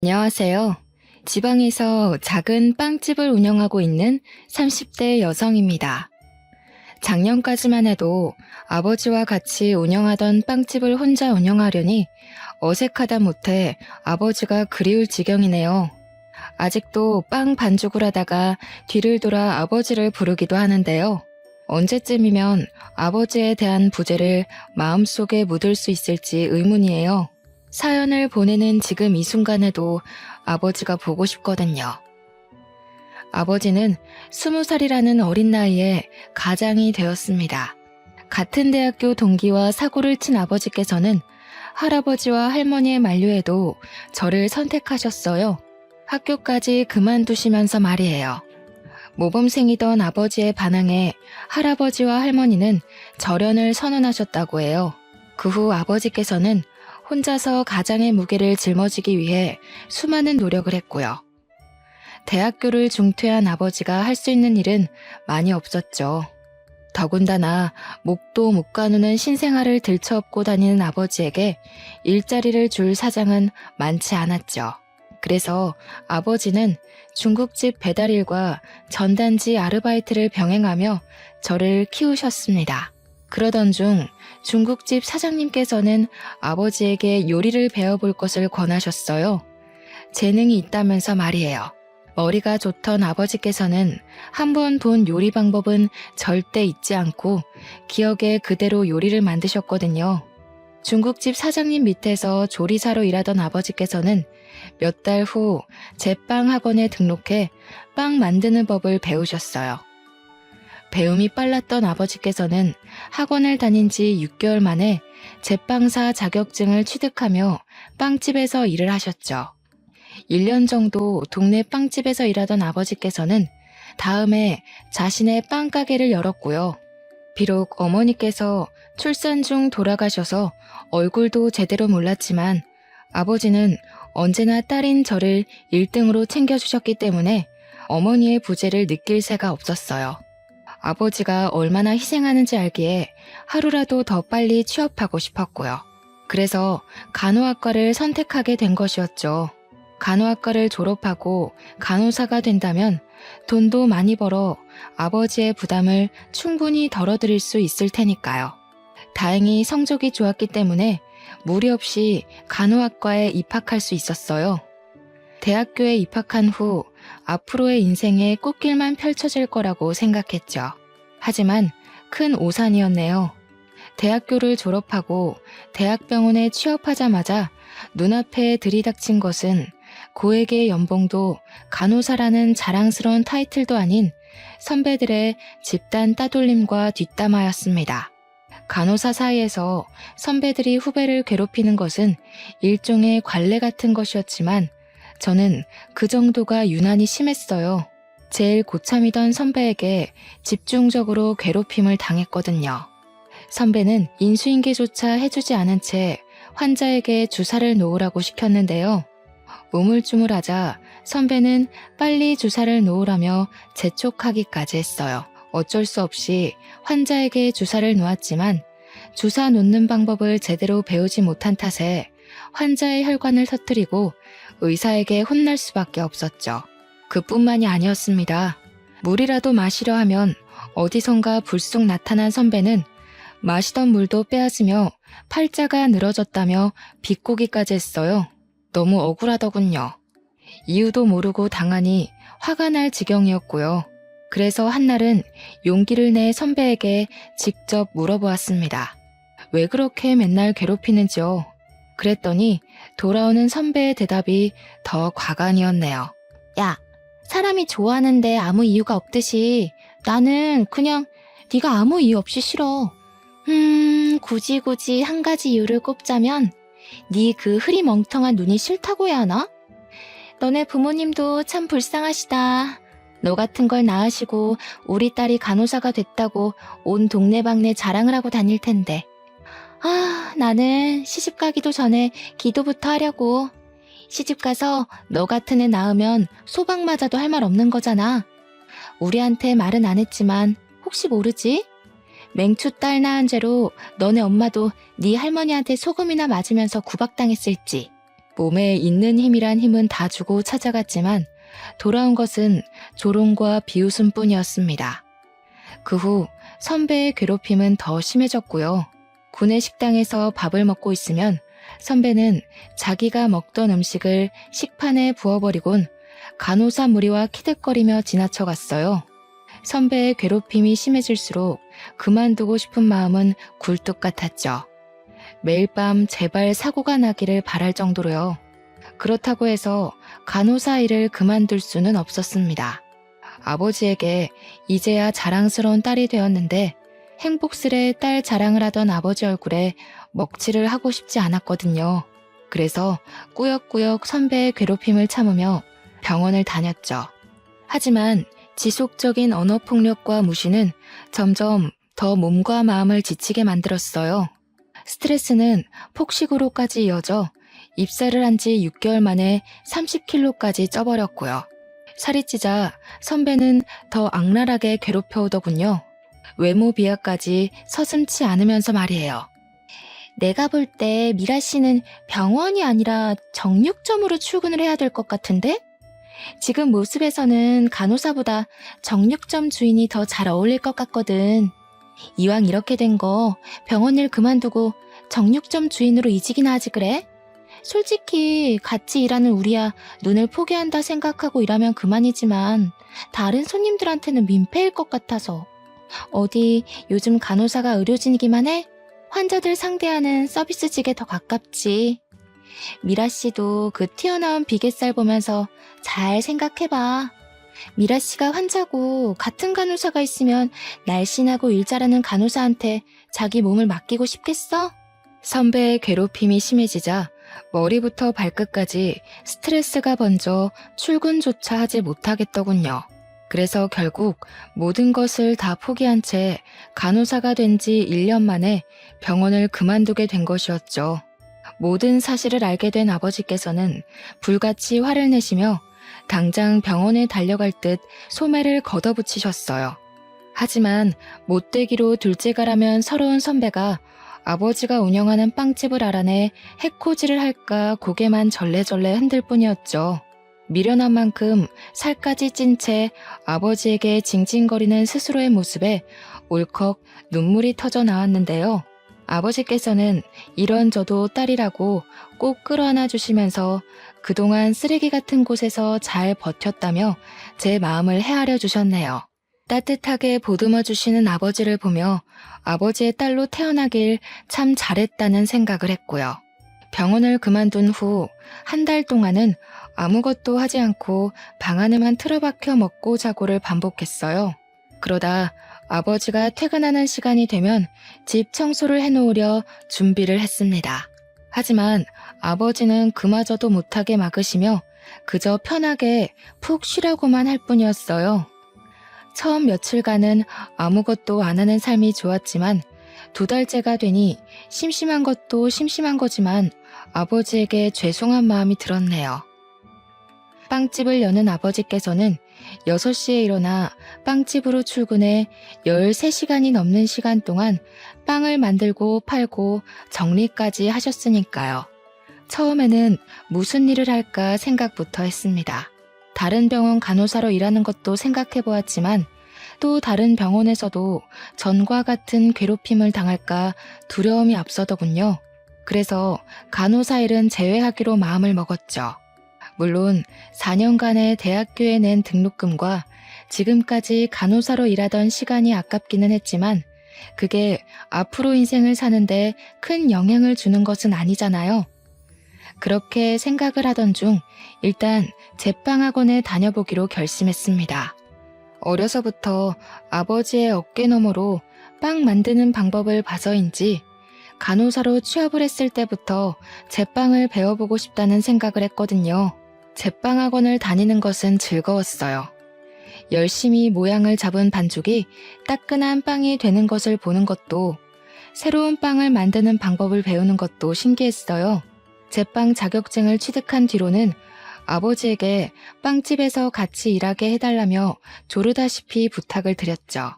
안녕하세요. 지방에서 작은 빵집을 운영하고 있는 30대 여성입니다. 작년까지만 해도 아버지와 같이 운영하던 빵집을 혼자 운영하려니 어색하다 못해 아버지가 그리울 지경이네요. 아직도 빵 반죽을 하다가 뒤를 돌아 아버지를 부르기도 하는데요. 언제쯤이면 아버지에 대한 부재를 마음속에 묻을 수 있을지 의문이에요. 사연을 보내는 지금 이 순간에도 아버지가 보고 싶거든요. 아버지는 20살이라는 어린 나이에 가장이 되었습니다. 같은 대학교 동기와 사고를 친 아버지께서는 할아버지와 할머니의 만류에도 저를 선택하셨어요. 학교까지 그만두시면서 말이에요. 모범생이던 아버지의 반항에 할아버지와 할머니는 절연을 선언하셨다고 해요. 그 후 아버지께서는 혼자서 가장의 무게를 짊어지기 위해 수많은 노력을 했고요. 대학교를 중퇴한 아버지가 할 수 있는 일은 많이 없었죠. 더군다나 목도 못 가누는 신생아를 들쳐업고 다니는 아버지에게 일자리를 줄 사장은 많지 않았죠. 그래서 아버지는 중국집 배달일과 전단지 아르바이트를 병행하며 저를 키우셨습니다. 그러던 중 중국집 사장님께서는 아버지에게 요리를 배워볼 것을 권하셨어요. 재능이 있다면서 말이에요. 머리가 좋던 아버지께서는 한 번 본 요리 방법은 절대 잊지 않고 기억에 그대로 요리를 만드셨거든요. 중국집 사장님 밑에서 조리사로 일하던 아버지께서는 몇 달 후 제빵 학원에 등록해 빵 만드는 법을 배우셨어요. 배움이 빨랐던 아버지께서는 학원을 다닌 지 6개월 만에 제빵사 자격증을 취득하며 빵집에서 일을 하셨죠. 1년 정도 동네 빵집에서 일하던 아버지께서는 다음해 자신의 빵가게를 열었고요. 비록 어머니께서 출산 중 돌아가셔서 얼굴도 제대로 몰랐지만 아버지는 언제나 딸인 저를 1등으로 챙겨주셨기 때문에 어머니의 부재를 느낄 새가 없었어요. 아버지가 얼마나 희생하는지 알기에 하루라도 더 빨리 취업하고 싶었고요. 그래서 간호학과를 선택하게 된 것이었죠. 간호학과를 졸업하고 간호사가 된다면 돈도 많이 벌어 아버지의 부담을 충분히 덜어드릴 수 있을 테니까요. 다행히 성적이 좋았기 때문에 무리 없이 간호학과에 입학할 수 있었어요. 대학교에 입학한 후 앞으로의 인생에 꽃길만 펼쳐질 거라고 생각했죠. 하지만 큰 오산이었네요. 대학교를 졸업하고 대학병원에 취업하자마자 눈앞에 들이닥친 것은 고액의 연봉도 간호사라는 자랑스러운 타이틀도 아닌 선배들의 집단 따돌림과 뒷담화였습니다. 간호사 사이에서 선배들이 후배를 괴롭히는 것은 일종의 관례 같은 것이었지만 저는 그 정도가 유난히 심했어요. 제일 고참이던 선배에게 집중적으로 괴롭힘을 당했거든요. 선배는 인수인계조차 해주지 않은 채 환자에게 주사를 놓으라고 시켰는데요. 우물쭈물하자 선배는 빨리 주사를 놓으라며 재촉하기까지 했어요. 어쩔 수 없이 환자에게 주사를 놓았지만 주사 놓는 방법을 제대로 배우지 못한 탓에 환자의 혈관을 터뜨리고 의사에게 혼날 수밖에 없었죠. 그뿐만이 아니었습니다. 물이라도 마시려 하면 어디선가 불쑥 나타난 선배는 마시던 물도 빼앗으며 팔자가 늘어졌다며 비꼬기까지 했어요. 너무 억울하더군요. 이유도 모르고 당하니 화가 날 지경이었고요. 그래서 한날은 용기를 내 선배에게 직접 물어보았습니다. 왜 그렇게 맨날 괴롭히는지요? 그랬더니 돌아오는 선배의 대답이 더 과간이었네요. 야, 사람이 좋아하는데 아무 이유가 없듯이 나는 그냥 네가 아무 이유 없이 싫어. 굳이 한 가지 이유를 꼽자면 네 그 흐리멍텅한 눈이 싫다고 해야 하나? 너네 부모님도 참 불쌍하시다. 너 같은 걸 낳으시고 우리 딸이 간호사가 됐다고 온 동네방네 자랑을 하고 다닐 텐데. 나는 시집 가기도 전에 기도부터 하려고. 시집 가서 너 같은 애 낳으면 소방 맞아도 할 말 없는 거잖아. 우리한테 말은 안 했지만 혹시 모르지? 맹추 딸 낳은 죄로 너네 엄마도 네 할머니한테 소금이나 맞으면서 구박당했을지. 몸에 있는 힘이란 힘은 다 주고 찾아갔지만 돌아온 것은 조롱과 비웃음뿐이었습니다. 그 후 선배의 괴롭힘은 더 심해졌고요. 구내 식당에서 밥을 먹고 있으면 선배는 자기가 먹던 음식을 식판에 부어버리곤 간호사 무리와 키득거리며 지나쳐갔어요. 선배의 괴롭힘이 심해질수록 그만두고 싶은 마음은 굴뚝 같았죠. 매일 밤 제발 사고가 나기를 바랄 정도로요. 그렇다고 해서 간호사 일을 그만둘 수는 없었습니다. 아버지에게 이제야 자랑스러운 딸이 되었는데 행복스레 딸 자랑을 하던 아버지 얼굴에 먹칠을 하고 싶지 않았거든요. 그래서 꾸역꾸역 선배의 괴롭힘을 참으며 병원을 다녔죠. 하지만 지속적인 언어폭력과 무시는 점점 더 몸과 마음을 지치게 만들었어요. 스트레스는 폭식으로까지 이어져 입사를 한 지 6개월 만에 30kg까지 쪄버렸고요. 살이 찌자 선배는 더 악랄하게 괴롭혀오더군요. 외모 비하까지 서슴지 않으면서 말이에요. 내가 볼 때 미라 씨는 병원이 아니라 정육점으로 출근을 해야 될 것 같은데? 지금 모습에서는 간호사보다 정육점 주인이 더 잘 어울릴 것 같거든. 이왕 이렇게 된 거 병원 일 그만두고 정육점 주인으로 이직이나 하지 그래? 솔직히 같이 일하는 우리야 눈을 포기한다 생각하고 일하면 그만이지만 다른 손님들한테는 민폐일 것 같아서. 어디 요즘 간호사가 의료진이기만 해? 환자들 상대하는 서비스직에 더 가깝지. 미라 씨도 그 튀어나온 비계살 보면서 잘 생각해봐. 미라 씨가 환자고 같은 간호사가 있으면 날씬하고 일 잘하는 간호사한테 자기 몸을 맡기고 싶겠어? 선배의 괴롭힘이 심해지자 머리부터 발끝까지 스트레스가 번져 출근조차 하지 못하겠더군요. 그래서 결국 모든 것을 다 포기한 채 간호사가 된 지 1년 만에 병원을 그만두게 된 것이었죠. 모든 사실을 알게 된 아버지께서는 불같이 화를 내시며 당장 병원에 달려갈 듯 소매를 걷어붙이셨어요. 하지만 못되기로 둘째가라면 서러운 선배가 아버지가 운영하는 빵집을 알아내 해코지를 할까 고개만 절레절레 흔들 뿐이었죠. 미련한 만큼 살까지 찐 채 아버지에게 징징거리는 스스로의 모습에 울컥 눈물이 터져 나왔는데요. 아버지께서는 이런 저도 딸이라고 꼭 끌어안아 주시면서 그동안 쓰레기 같은 곳에서 잘 버텼다며 제 마음을 헤아려 주셨네요. 따뜻하게 보듬어 주시는 아버지를 보며 아버지의 딸로 태어나길 참 잘했다는 생각을 했고요. 병원을 그만둔 후 한 달 동안은 아무것도 하지 않고 방 안에만 틀어박혀 먹고 자고를 반복했어요. 그러다 아버지가 퇴근하는 시간이 되면 집 청소를 해놓으려 준비를 했습니다. 하지만 아버지는 그마저도 못하게 막으시며 그저 편하게 푹 쉬려고만 할 뿐이었어요. 처음 며칠간은 아무것도 안 하는 삶이 좋았지만 2달째가 되니 심심한 것도 심심한 거지만 아버지에게 죄송한 마음이 들었네요. 빵집을 여는 아버지께서는 6시에 일어나 빵집으로 출근해 13시간이 넘는 시간 동안 빵을 만들고 팔고 정리까지 하셨으니까요. 처음에는 무슨 일을 할까 생각부터 했습니다. 다른 병원 간호사로 일하는 것도 생각해 보았지만 또 다른 병원에서도 전과 같은 괴롭힘을 당할까 두려움이 앞서더군요. 그래서 간호사 일은 제외하기로 마음을 먹었죠. 물론 4년간의 대학교에 낸 등록금과 지금까지 간호사로 일하던 시간이 아깝기는 했지만 그게 앞으로 인생을 사는데 큰 영향을 주는 것은 아니잖아요. 그렇게 생각을 하던 중 일단 제빵학원에 다녀보기로 결심했습니다. 어려서부터 아버지의 어깨너머로 빵 만드는 방법을 봐서인지 간호사로 취업을 했을 때부터 제빵을 배워보고 싶다는 생각을 했거든요. 제빵학원을 다니는 것은 즐거웠어요. 열심히 모양을 잡은 반죽이 따끈한 빵이 되는 것을 보는 것도, 새로운 빵을 만드는 방법을 배우는 것도 신기했어요. 제빵 자격증을 취득한 뒤로는 아버지에게 빵집에서 같이 일하게 해달라며 조르다시피 부탁을 드렸죠.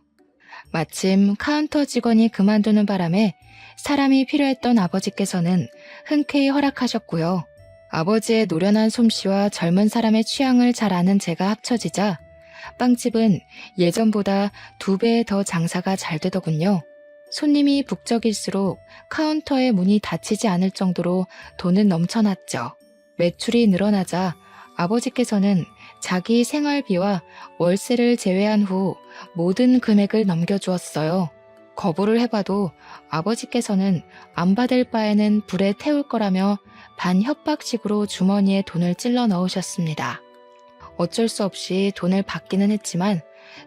마침 카운터 직원이 그만두는 바람에 사람이 필요했던 아버지께서는 흔쾌히 허락하셨고요. 아버지의 노련한 솜씨와 젊은 사람의 취향을 잘 아는 제가 합쳐지자 빵집은 예전보다 2배 더 장사가 잘 되더군요. 손님이 북적일수록 카운터의 문이 닫히지 않을 정도로 돈은 넘쳐났죠. 매출이 늘어나자 아버지께서는 자기 생활비와 월세를 제외한 후 모든 금액을 넘겨주었어요. 거부를 해봐도 아버지께서는 안 받을 바에는 불에 태울 거라며 반협박식으로 주머니에 돈을 찔러 넣으셨습니다. 어쩔 수 없이 돈을 받기는 했지만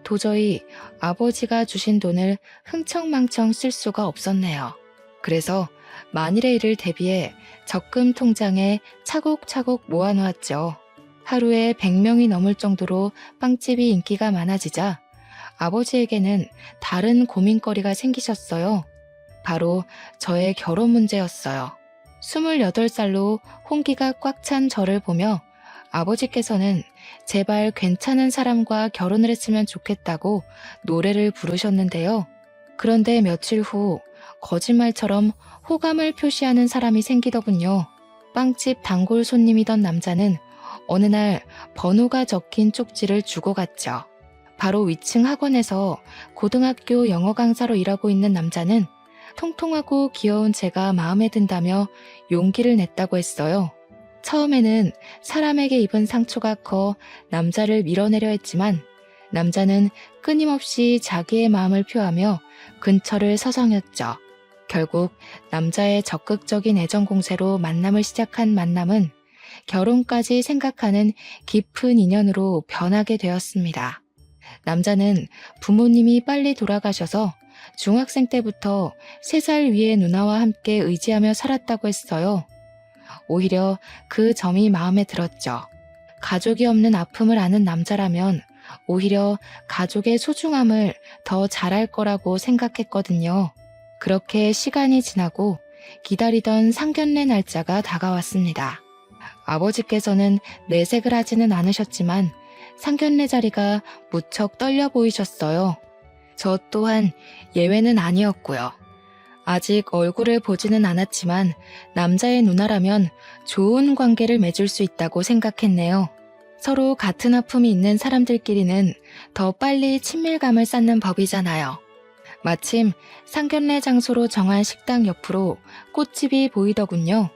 도저히 아버지가 주신 돈을 흥청망청 쓸 수가 없었네요. 그래서 만일의 일을 대비해 적금 통장에 차곡차곡 모아놓았죠. 하루에 100명이 넘을 정도로 빵집이 인기가 많아지자 아버지에게는 다른 고민거리가 생기셨어요. 바로 저의 결혼 문제였어요. 28살로 홍기가 꽉 찬 저를 보며 아버지께서는 제발 괜찮은 사람과 결혼을 했으면 좋겠다고 노래를 부르셨는데요. 그런데 며칠 후 거짓말처럼 호감을 표시하는 사람이 생기더군요. 빵집 단골 손님이던 남자는 어느 날 번호가 적힌 쪽지를 주고 갔죠. 바로 위층 학원에서 고등학교 영어 강사로 일하고 있는 남자는 통통하고 귀여운 제가 마음에 든다며 용기를 냈다고 했어요. 처음에는 사람에게 입은 상처가 커 남자를 밀어내려 했지만 남자는 끊임없이 자기의 마음을 표하며 근처를 서성였죠. 결국 남자의 적극적인 애정 공세로 만남을 시작한 만남은 결혼까지 생각하는 깊은 인연으로 변하게 되었습니다. 남자는 부모님이 빨리 돌아가셔서 중학생 때부터 3살 위의 누나와 함께 의지하며 살았다고 했어요. 오히려 그 점이 마음에 들었죠. 가족이 없는 아픔을 아는 남자라면 오히려 가족의 소중함을 더 잘할 거라고 생각했거든요. 그렇게 시간이 지나고 기다리던 상견례 날짜가 다가왔습니다. 아버지께서는 내색을 하지는 않으셨지만 상견례 자리가 무척 떨려 보이셨어요. 저 또한 예외는 아니었고요. 아직 얼굴을 보지는 않았지만 남자의 누나라면 좋은 관계를 맺을 수 있다고 생각했네요. 서로 같은 아픔이 있는 사람들끼리는 더 빨리 친밀감을 쌓는 법이잖아요. 마침 상견례 장소로 정한 식당 옆으로 꽃집이 보이더군요.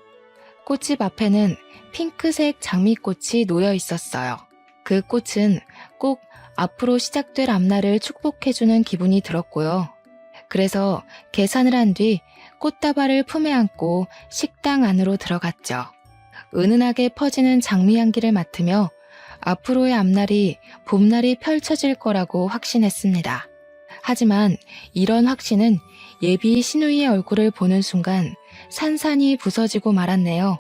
꽃집 앞에는 핑크색 장미꽃이 놓여 있었어요. 그 꽃은 꼭 앞으로 시작될 앞날을 축복해주는 기분이 들었고요. 그래서 계산을 한 뒤 꽃다발을 품에 안고 식당 안으로 들어갔죠. 은은하게 퍼지는 장미 향기를 맡으며 앞으로의 앞날이 봄날이 펼쳐질 거라고 확신했습니다. 하지만 이런 확신은 예비 신우이의 얼굴을 보는 순간 산산이 부서지고 말았네요.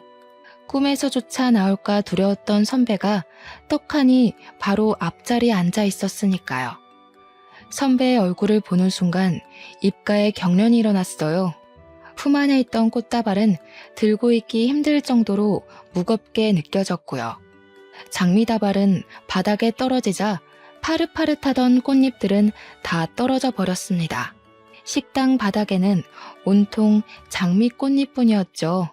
꿈에서조차 나올까 두려웠던 선배가 떡하니 바로 앞자리에 앉아 있었으니까요. 선배의 얼굴을 보는 순간 입가에 경련이 일어났어요. 품 안에 있던 꽃다발은 들고 있기 힘들 정도로 무겁게 느껴졌고요. 장미다발은 바닥에 떨어지자 파릇파릇하던 꽃잎들은 다 떨어져 버렸습니다. 식당 바닥에는 온통 장미 꽃잎뿐이었죠.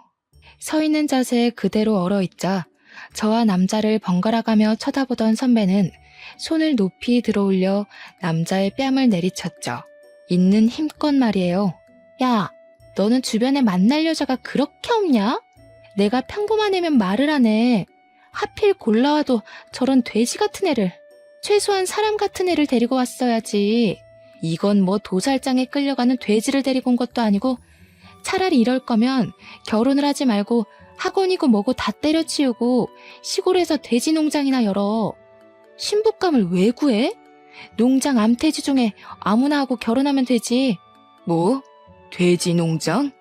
서 있는 자세에 그대로 얼어있자 저와 남자를 번갈아가며 쳐다보던 선배는 손을 높이 들어올려 남자의 뺨을 내리쳤죠. 있는 힘껏 말이에요. 야, 너는 주변에 만날 여자가 그렇게 없냐? 내가 평범한 애면 말을 하네. 하필 골라와도 저런 돼지 같은 애를, 최소한 사람 같은 애를 데리고 왔어야지. 이건 뭐 도살장에 끌려가는 돼지를 데리고 온 것도 아니고 차라리 이럴 거면 결혼을 하지 말고 학원이고 뭐고 다 때려치우고 시골에서 돼지 농장이나 열어. 신부감을 왜 구해? 농장 암돼지 중에 아무나 하고 결혼하면 되지. 뭐? 돼지 농장?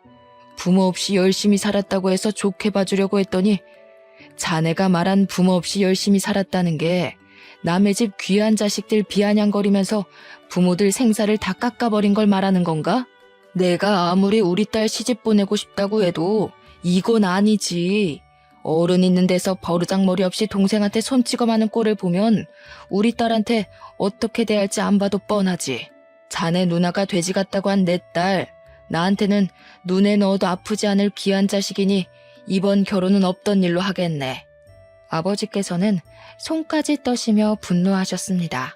부모 없이 열심히 살았다고 해서 좋게 봐주려고 했더니 자네가 말한 부모 없이 열심히 살았다는 게 남의 집 귀한 자식들 비아냥거리면서 부모들 생사를 다 깎아버린 걸 말하는 건가? 내가 아무리 우리 딸 시집 보내고 싶다고 해도 이건 아니지. 어른 있는 데서 버르장머리 없이 동생한테 손찌검하는 꼴을 보면 우리 딸한테 어떻게 대할지 안 봐도 뻔하지. 자네 누나가 돼지 같다고 한 내 딸, 나한테는 눈에 넣어도 아프지 않을 귀한 자식이니 이번 결혼은 없던 일로 하겠네. 아버지께서는 손까지 떠시며 분노하셨습니다.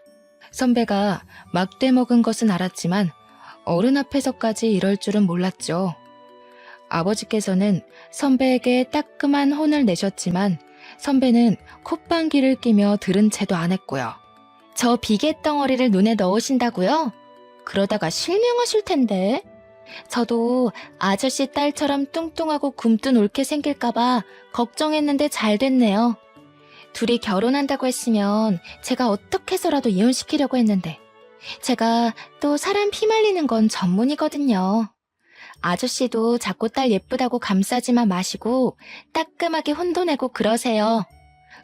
선배가 막대 먹은 것은 알았지만 어른 앞에서까지 이럴 줄은 몰랐죠. 아버지께서는 선배에게 따끔한 혼을 내셨지만 선배는 콧방귀를 끼며 들은 채도 안 했고요. 저 비계덩어리를 눈에 넣으신다고요? 그러다가 실명하실 텐데. 저도 아저씨 딸처럼 뚱뚱하고 굼뜬 옳게 생길까봐 걱정했는데 잘 됐네요. 둘이 결혼한다고 했으면 제가 어떻게 해서라도 이혼시키려고 했는데 제가 또 사람 피말리는 건 전문이거든요. 아저씨도 자꾸 딸 예쁘다고 감싸지만 마시고 따끔하게 혼도 내고 그러세요.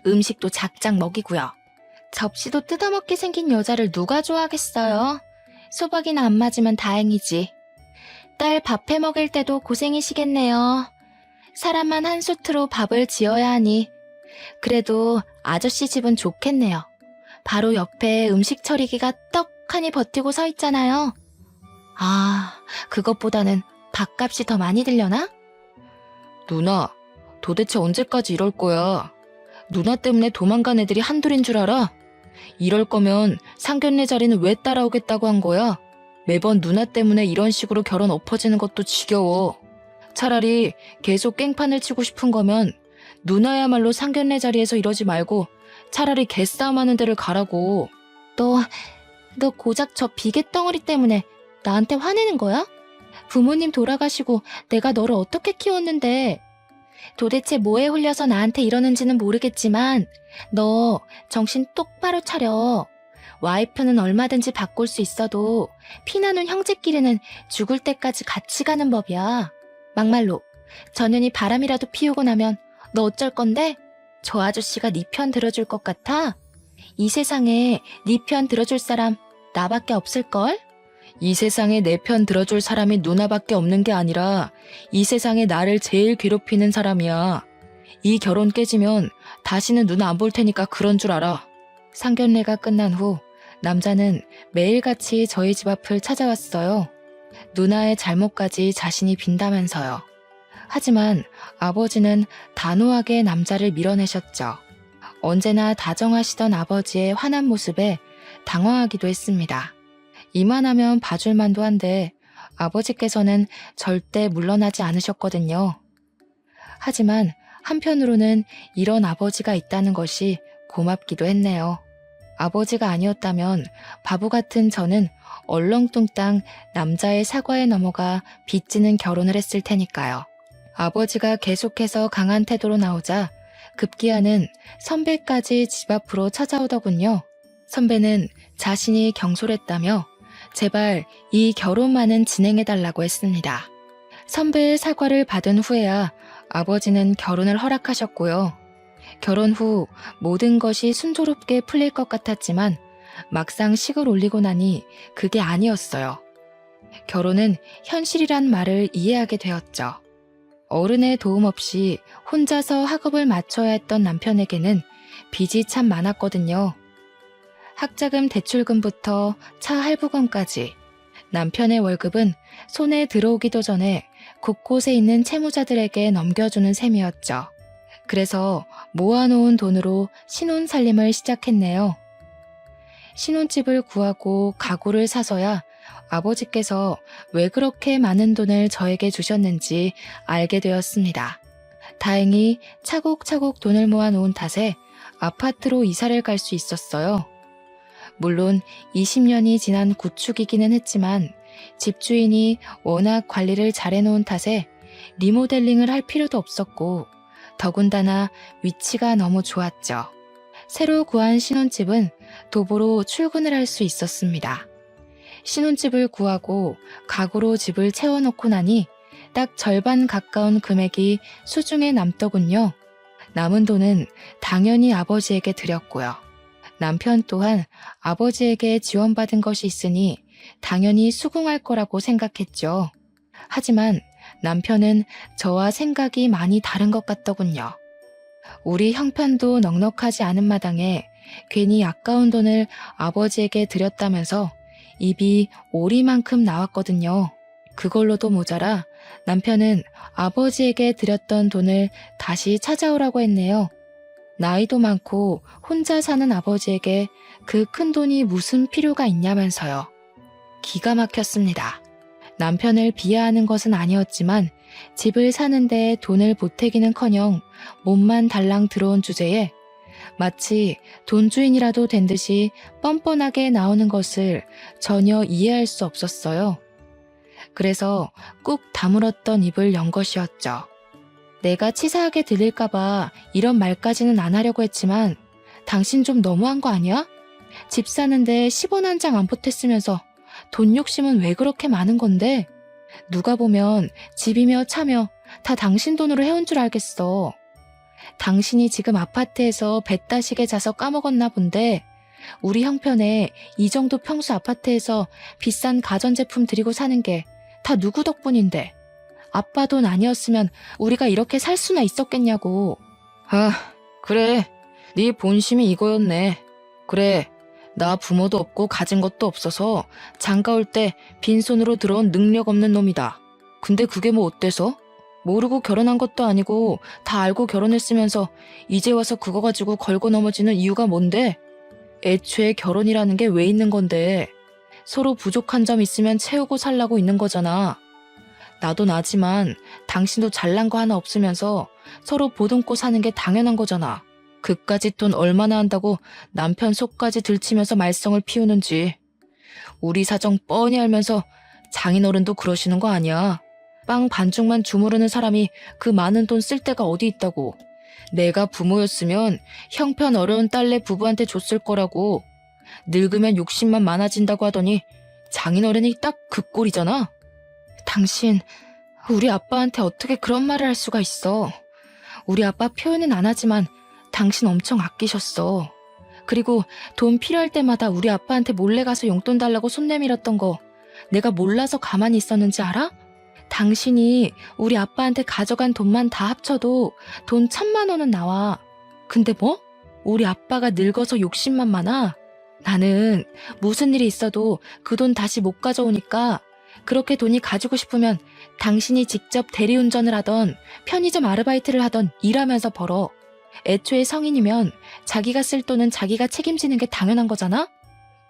음식도 작작 먹이고요. 접시도 뜯어먹게 생긴 여자를 누가 좋아하겠어요? 소박이나 안 맞으면 다행이지. 딸 밥 해먹일 때도 고생이시겠네요. 사람만 한 수트로 밥을 지어야 하니. 그래도 아저씨 집은 좋겠네요. 바로 옆에 음식 처리기가 떡하니 버티고 서 있잖아요. 아, 그것보다는 밥값이 더 많이 들려나? 누나, 도대체 언제까지 이럴 거야? 누나 때문에 도망간 애들이 한둘인 줄 알아? 이럴 거면 상견례 자리는 왜 따라오겠다고 한 거야? 매번 누나 때문에 이런 식으로 결혼 엎어지는 것도 지겨워. 차라리 계속 깽판을 치고 싶은 거면 누나야말로 상견례 자리에서 이러지 말고 차라리 개싸움하는 데를 가라고. 너 고작 저 비계덩어리 때문에 나한테 화내는 거야? 부모님 돌아가시고 내가 너를 어떻게 키웠는데. 도대체 뭐에 홀려서 나한테 이러는지는 모르겠지만 너 정신 똑바로 차려. 와이프는 얼마든지 바꿀 수 있어도 피나는 형제끼리는 죽을 때까지 같이 가는 법이야. 막말로 전현이 바람이라도 피우고 나면 너 어쩔 건데? 저 아저씨가 네 편 들어줄 것 같아? 이 세상에 네 편 들어줄 사람 나밖에 없을걸? 이 세상에 내 편 들어줄 사람이 누나밖에 없는 게 아니라 이 세상에 나를 제일 괴롭히는 사람이야. 이 결혼 깨지면 다시는 누나 안 볼 테니까 그런 줄 알아. 상견례가 끝난 후 남자는 매일같이 저희 집 앞을 찾아왔어요. 누나의 잘못까지 자신이 빈다면서요. 하지만 아버지는 단호하게 남자를 밀어내셨죠. 언제나 다정하시던 아버지의 환한 모습에 당황하기도 했습니다. 이만하면 봐줄만도 한데 아버지께서는 절대 물러나지 않으셨거든요. 하지만 한편으로는 이런 아버지가 있다는 것이 고맙기도 했네요. 아버지가 아니었다면 바보 같은 저는 얼렁뚱땅 남자의 사과에 넘어가 빚지는 결혼을 했을 테니까요. 아버지가 계속해서 강한 태도로 나오자 급기야는 선배까지 집 앞으로 찾아오더군요. 선배는 자신이 경솔했다며 제발 이 결혼만은 진행해달라고 했습니다. 선배의 사과를 받은 후에야 아버지는 결혼을 허락하셨고요. 결혼 후 모든 것이 순조롭게 풀릴 것 같았지만 막상 식을 올리고 나니 그게 아니었어요. 결혼은 현실이란 말을 이해하게 되었죠. 어른의 도움 없이 혼자서 학업을 마쳐야 했던 남편에게는 빚이 참 많았거든요. 학자금 대출금부터 차 할부금까지 남편의 월급은 손에 들어오기도 전에 곳곳에 있는 채무자들에게 넘겨주는 셈이었죠. 그래서 모아놓은 돈으로 신혼살림을 시작했네요. 신혼집을 구하고 가구를 사서야 아버지께서 왜 그렇게 많은 돈을 저에게 주셨는지 알게 되었습니다. 다행히 차곡차곡 돈을 모아놓은 탓에 아파트로 이사를 갈 수 있었어요. 물론 20년이 지난 구축이기는 했지만 집주인이 워낙 관리를 잘해놓은 탓에 리모델링을 할 필요도 없었고 더군다나 위치가 너무 좋았죠. 새로 구한 신혼집은 도보로 출근을 할 수 있었습니다. 신혼집을 구하고 가구로 집을 채워놓고 나니 딱 절반 가까운 금액이 수중에 남더군요. 남은 돈은 당연히 아버지에게 드렸고요. 남편 또한 아버지에게 지원받은 것이 있으니 당연히 수긍할 거라고 생각했죠. 하지만 남편은 저와 생각이 많이 다른 것 같더군요. 우리 형편도 넉넉하지 않은 마당에 괜히 아까운 돈을 아버지에게 드렸다면서 입이 오리만큼 나왔거든요. 그걸로도 모자라 남편은 아버지에게 드렸던 돈을 다시 찾아오라고 했네요. 나이도 많고 혼자 사는 아버지에게 그 큰 돈이 무슨 필요가 있냐면서요. 기가 막혔습니다. 남편을 비하하는 것은 아니었지만 집을 사는데 돈을 보태기는커녕 몸만 달랑 들어온 주제에 마치 돈주인이라도 된 듯이 뻔뻔하게 나오는 것을 전혀 이해할 수 없었어요. 그래서 꾹 다물었던 입을 연 것이었죠. 내가 치사하게 들릴까봐 이런 말까지는 안 하려고 했지만 당신 좀 너무한 거 아니야? 집 사는데 10원 한 장 안 보탰으면서 돈 욕심은 왜 그렇게 많은 건데? 누가 보면 집이며 차며 다 당신 돈으로 해온 줄 알겠어. 당신이 지금 아파트에서 뱃다식에 자서 까먹었나 본데 우리 형편에 이 정도 평수 아파트에서 비싼 가전제품 들이고 사는 게 다 누구 덕분인데 아빠 돈 아니었으면 우리가 이렇게 살 수나 있었겠냐고. 아, 그래. 네 본심이 이거였네. 그래. 나 부모도 없고 가진 것도 없어서 장가 올 때 빈손으로 들어온 능력 없는 놈이다. 근데 그게 뭐 어때서? 모르고 결혼한 것도 아니고 다 알고 결혼했으면서 이제 와서 그거 가지고 걸고 넘어지는 이유가 뭔데? 애초에 결혼이라는 게 왜 있는 건데? 서로 부족한 점 있으면 채우고 살라고 있는 거잖아. 나도 나지만 당신도 잘난 거 하나 없으면서 서로 보듬고 사는 게 당연한 거잖아. 그까짓 돈 얼마나 한다고 남편 속까지 들치면서 말썽을 피우는지. 우리 사정 뻔히 알면서 장인어른도 그러시는 거 아니야. 빵 반죽만 주무르는 사람이 그 많은 돈 쓸 데가 어디 있다고. 내가 부모였으면 형편 어려운 딸내 부부한테 줬을 거라고. 늙으면 욕심만 많아진다고 하더니 장인어른이 딱 그 꼴이잖아. 당신, 우리 아빠한테 어떻게 그런 말을 할 수가 있어. 우리 아빠 표현은 안 하지만 당신 엄청 아끼셨어. 그리고 돈 필요할 때마다 우리 아빠한테 몰래 가서 용돈 달라고 손 내밀었던 거 내가 몰라서 가만히 있었는지 알아? 당신이 우리 아빠한테 가져간 돈만 다 합쳐도 돈 1,000만 원은 나와. 근데 뭐? 우리 아빠가 늙어서 욕심만 많아? 나는 무슨 일이 있어도 그 돈 다시 못 가져오니까 그렇게 돈이 가지고 싶으면 당신이 직접 대리운전을 하던 편의점 아르바이트를 하던 일하면서 벌어. 애초에 성인이면 자기가 쓸 돈은 자기가 책임지는 게 당연한 거잖아?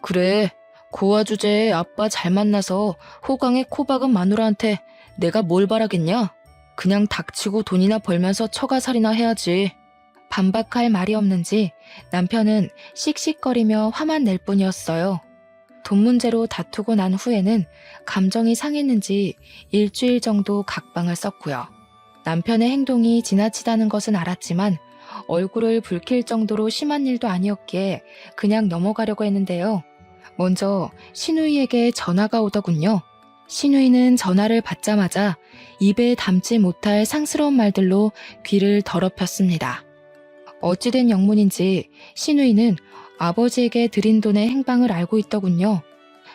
그래, 고아 주제에 아빠 잘 만나서 호강에 코 박은 마누라한테 내가 뭘 바라겠냐? 그냥 닥치고 돈이나 벌면서 처가살이나 해야지. 반박할 말이 없는지 남편은 씩씩거리며 화만 낼 뿐이었어요. 돈 문제로 다투고 난 후에는 감정이 상했는지 일주일 정도 각방을 썼고요. 남편의 행동이 지나치다는 것은 알았지만 얼굴을 붉힐 정도로 심한 일도 아니었기에 그냥 넘어가려고 했는데요. 먼저 신우이에게 전화가 오더군요. 신우이는 전화를 받자마자 입에 담지 못할 상스러운 말들로 귀를 더럽혔습니다. 어찌된 영문인지 신우이는 아버지에게 드린 돈의 행방을 알고 있더군요.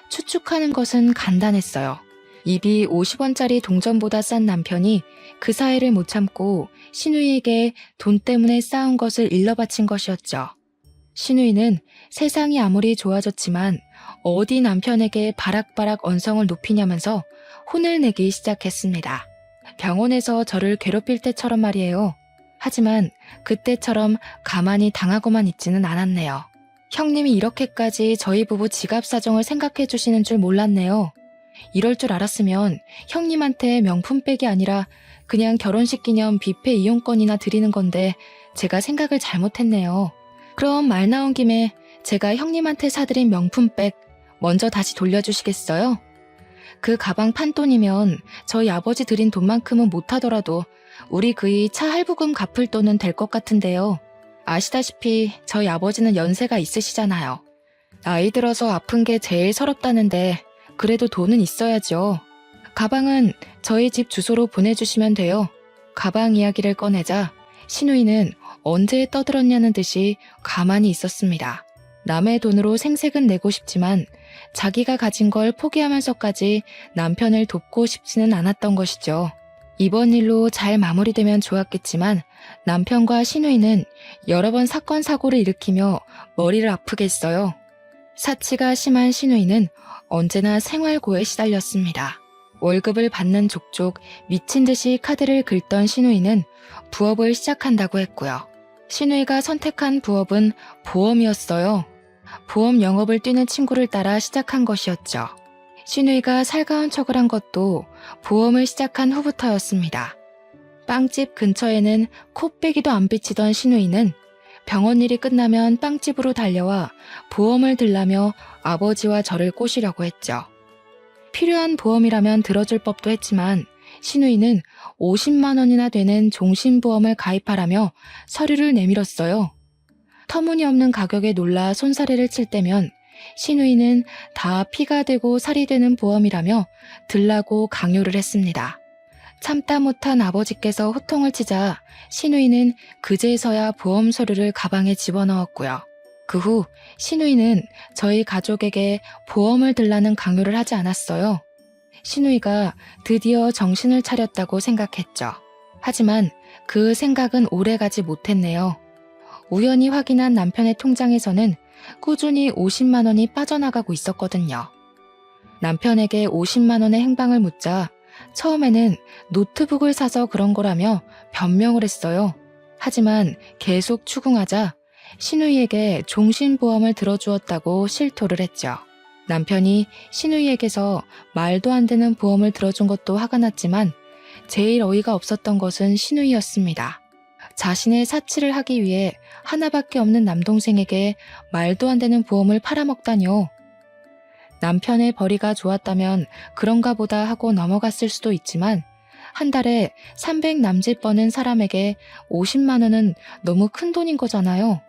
추측하는 것은 간단했어요. 입이 50원짜리 동전보다 싼 남편이 그 사이를 못 참고 신우이에게 돈 때문에 싸운 것을 일러바친 것이었죠. 신우이는 세상이 아무리 좋아졌지만 어디 남편에게 바락바락 언성을 높이냐면서 혼을 내기 시작했습니다. 병원에서 저를 괴롭힐 때처럼 말이에요. 하지만 그때처럼 가만히 당하고만 있지는 않았네요. 형님이 이렇게까지 저희 부부 지갑 사정을 생각해 주시는 줄 몰랐네요. 이럴 줄 알았으면 형님한테 명품백이 아니라 그냥 결혼식 기념 뷔페 이용권이나 드리는 건데 제가 생각을 잘못했네요. 그럼 말 나온 김에 제가 형님한테 사드린 명품백 먼저 다시 돌려주시겠어요? 그 가방 판돈이면 저희 아버지 드린 돈만큼은 못하더라도 우리 그이 차 할부금 갚을 돈은 될 것 같은데요. 아시다시피 저희 아버지는 연세가 있으시잖아요. 나이 들어서 아픈 게 제일 서럽다는데 그래도 돈은 있어야죠. 가방은 저희 집 주소로 보내주시면 돼요. 가방 이야기를 꺼내자 신우이는 언제 떠들었냐는 듯이 가만히 있었습니다. 남의 돈으로 생색은 내고 싶지만 자기가 가진 걸 포기하면서까지 남편을 돕고 싶지는 않았던 것이죠. 이번 일로 잘 마무리되면 좋았겠지만 남편과 신우이는 여러 번 사건 사고를 일으키며 머리를 아프게 했어요. 사치가 심한 신우이는 언제나 생활고에 시달렸습니다. 월급을 받는 족족 미친 듯이 카드를 긁던 신우이는 부업을 시작한다고 했고요. 신우이가 선택한 부업은 보험이었어요. 보험 영업을 뛰는 친구를 따라 시작한 것이었죠. 신우이가 살가운 척을 한 것도 보험을 시작한 후부터였습니다. 빵집 근처에는 코빼기도 안 비치던 신우이는 병원 일이 끝나면 빵집으로 달려와 보험을 들라며 아버지와 저를 꼬시려고 했죠. 필요한 보험이라면 들어줄 법도 했지만 신우이는 50만 원이나 되는 종신보험을 가입하라며 서류를 내밀었어요. 터무니없는 가격에 놀라 손사래를 칠 때면 신우이는 다 피가 되고 살이 되는 보험이라며 들라고 강요를 했습니다. 참다 못한 아버지께서 호통을 치자 신우이는 그제서야 보험 서류를 가방에 집어넣었고요. 그 후 신우이는 저희 가족에게 보험을 들라는 강요를 하지 않았어요. 신우이가 드디어 정신을 차렸다고 생각했죠. 하지만 그 생각은 오래가지 못했네요. 우연히 확인한 남편의 통장에서는 꾸준히 50만 원이 빠져나가고 있었거든요. 남편에게 50만 원의 행방을 묻자 처음에는 노트북을 사서 그런 거라며 변명을 했어요. 하지만 계속 추궁하자 신우이에게 종신보험을 들어주었다고 실토를 했죠. 남편이 신우이에게서 말도 안 되는 보험을 들어준 것도 화가 났지만 제일 어이가 없었던 것은 신우이였습니다. 자신의 사치를 하기 위해 하나밖에 없는 남동생에게 말도 안 되는 보험을 팔아먹다뇨. 남편의 벌이가 좋았다면 그런가 보다 하고 넘어갔을 수도 있지만 한 달에 300 남짓 버는 사람에게 50만 원은 너무 큰 돈인 거잖아요.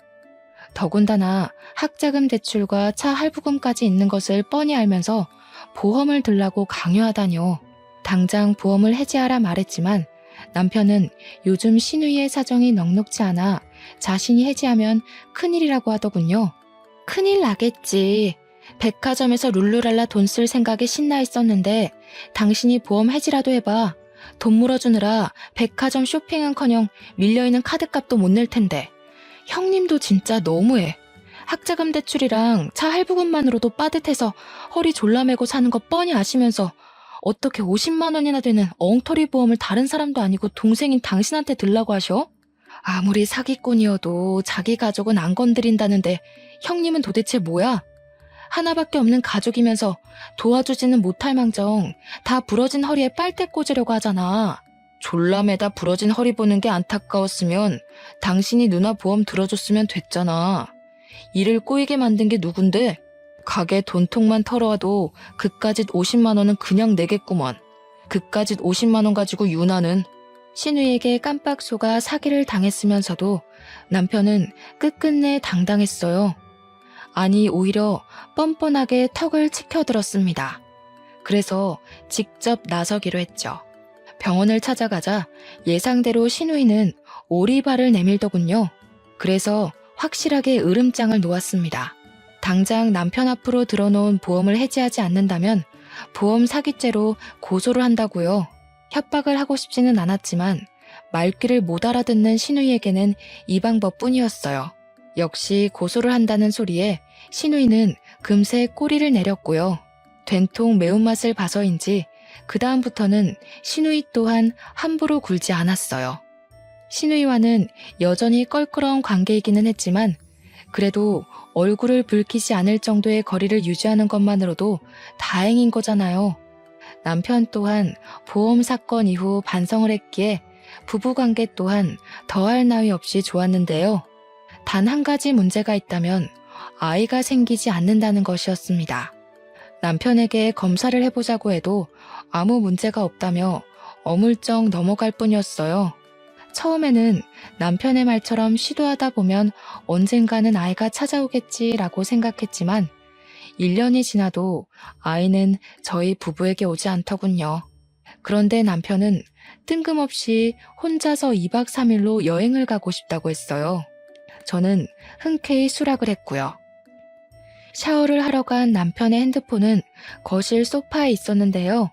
더군다나 학자금 대출과 차 할부금까지 있는 것을 뻔히 알면서 보험을 들라고 강요하다뇨. 당장 보험을 해지하라 말했지만 남편은 요즘 신우이의 사정이 넉넉지 않아 자신이 해지하면 큰일이라고 하더군요. 큰일 나겠지. 백화점에서 룰루랄라 돈 쓸 생각에 신나 있었는데 당신이 보험 해지라도 해봐. 돈 물어주느라 백화점 쇼핑은커녕 밀려있는 카드값도 못 낼 텐데. 형님도 진짜 너무해. 학자금 대출이랑 차 할부금만으로도 빠듯해서 허리 졸라매고 사는 거 뻔히 아시면서 어떻게 50만 원이나 되는 엉터리 보험을 다른 사람도 아니고 동생인 당신한테 들라고 하셔? 아무리 사기꾼이어도 자기 가족은 안 건드린다는데 형님은 도대체 뭐야? 하나밖에 없는 가족이면서 도와주지는 못할 망정 다 부러진 허리에 빨대 꽂으려고 하잖아. 졸라매다 부러진 허리 보는 게 안타까웠으면 당신이 누나 보험 들어줬으면 됐잖아. 일을 꼬이게 만든 게 누군데? 가게 돈통만 털어와도 그까짓 50만 원은 그냥 내겠구먼. 그까짓 50만 원 가지고 유나는. 신우이에게 깜빡 속아 사기를 당했으면서도 남편은 끝끝내 당당했어요. 아니 오히려 뻔뻔하게 턱을 치켜들었습니다. 그래서 직접 나서기로 했죠. 병원을 찾아가자 예상대로 신우이는 오리발을 내밀더군요. 그래서 확실하게 으름장을 놓았습니다. 당장 남편 앞으로 들어놓은 보험을 해지하지 않는다면 보험 사기죄로 고소를 한다고요. 협박을 하고 싶지는 않았지만 말귀를 못 알아듣는 신우이에게는 이 방법뿐이었어요. 역시 고소를 한다는 소리에 신우이는 금세 꼬리를 내렸고요. 된통 매운맛을 봐서인지 그 다음부터는 신우이 또한 함부로 굴지 않았어요. 신우이와는 여전히 껄끄러운 관계이기는 했지만 그래도 얼굴을 붉히지 않을 정도의 거리를 유지하는 것만으로도 다행인 거잖아요. 남편 또한 보험 사건 이후 반성을 했기에 부부관계 또한 더할 나위 없이 좋았는데요. 단 한 가지 문제가 있다면 아이가 생기지 않는다는 것이었습니다. 남편에게 검사를 해보자고 해도 아무 문제가 없다며 어물쩍 넘어갈 뿐이었어요. 처음에는 남편의 말처럼 시도하다 보면 언젠가는 아이가 찾아오겠지라고 생각했지만 1년이 지나도 아이는 저희 부부에게 오지 않더군요. 그런데 남편은 뜬금없이 혼자서 2박 3일로 여행을 가고 싶다고 했어요. 저는 흔쾌히 수락을 했고요. 샤워를 하러 간 남편의 핸드폰은 거실 소파에 있었는데요.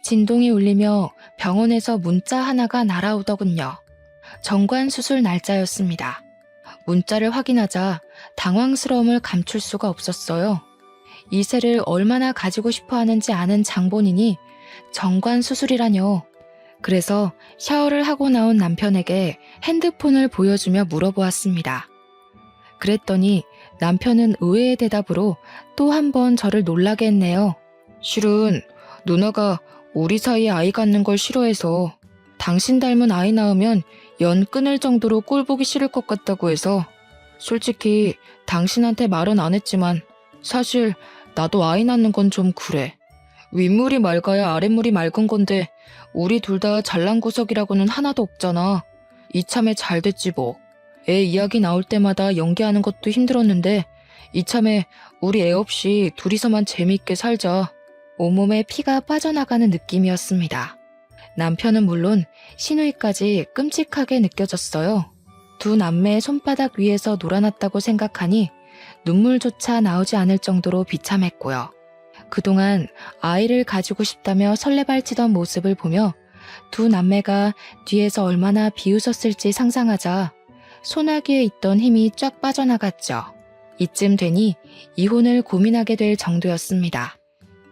진동이 울리며 병원에서 문자 하나가 날아오더군요. 정관 수술 날짜였습니다. 문자를 확인하자 당황스러움을 감출 수가 없었어요. 이세를 얼마나 가지고 싶어 하는지 아는 장본인이 정관 수술이라뇨. 그래서 샤워를 하고 나온 남편에게 핸드폰을 보여주며 물어보았습니다. 그랬더니 남편은 의외의 대답으로 또 한 번 저를 놀라게 했네요. 실은 누나가 우리 사이에 아이 갖는 걸 싫어해서 당신 닮은 아이 낳으면 연 끊을 정도로 꼴 보기 싫을 것 같다고 해서 솔직히 당신한테 말은 안 했지만 사실 나도 아이 낳는 건 좀 그래. 윗물이 맑아야 아랫물이 맑은 건데 우리 둘 다 잘난 구석이라고는 하나도 없잖아. 이참에 잘 됐지 뭐. 애 이야기 나올 때마다 연기하는 것도 힘들었는데 이참에 우리 애 없이 둘이서만 재미있게 살자. 온몸에 피가 빠져나가는 느낌이었습니다. 남편은 물론 시누이까지 끔찍하게 느껴졌어요. 두 남매의 손바닥 위에서 놀아났다고 생각하니 눈물조차 나오지 않을 정도로 비참했고요. 그동안 아이를 가지고 싶다며 설레발치던 모습을 보며 두 남매가 뒤에서 얼마나 비웃었을지 상상하자 소나기에 있던 힘이 쫙 빠져나갔죠. 이쯤 되니 이혼을 고민하게 될 정도였습니다.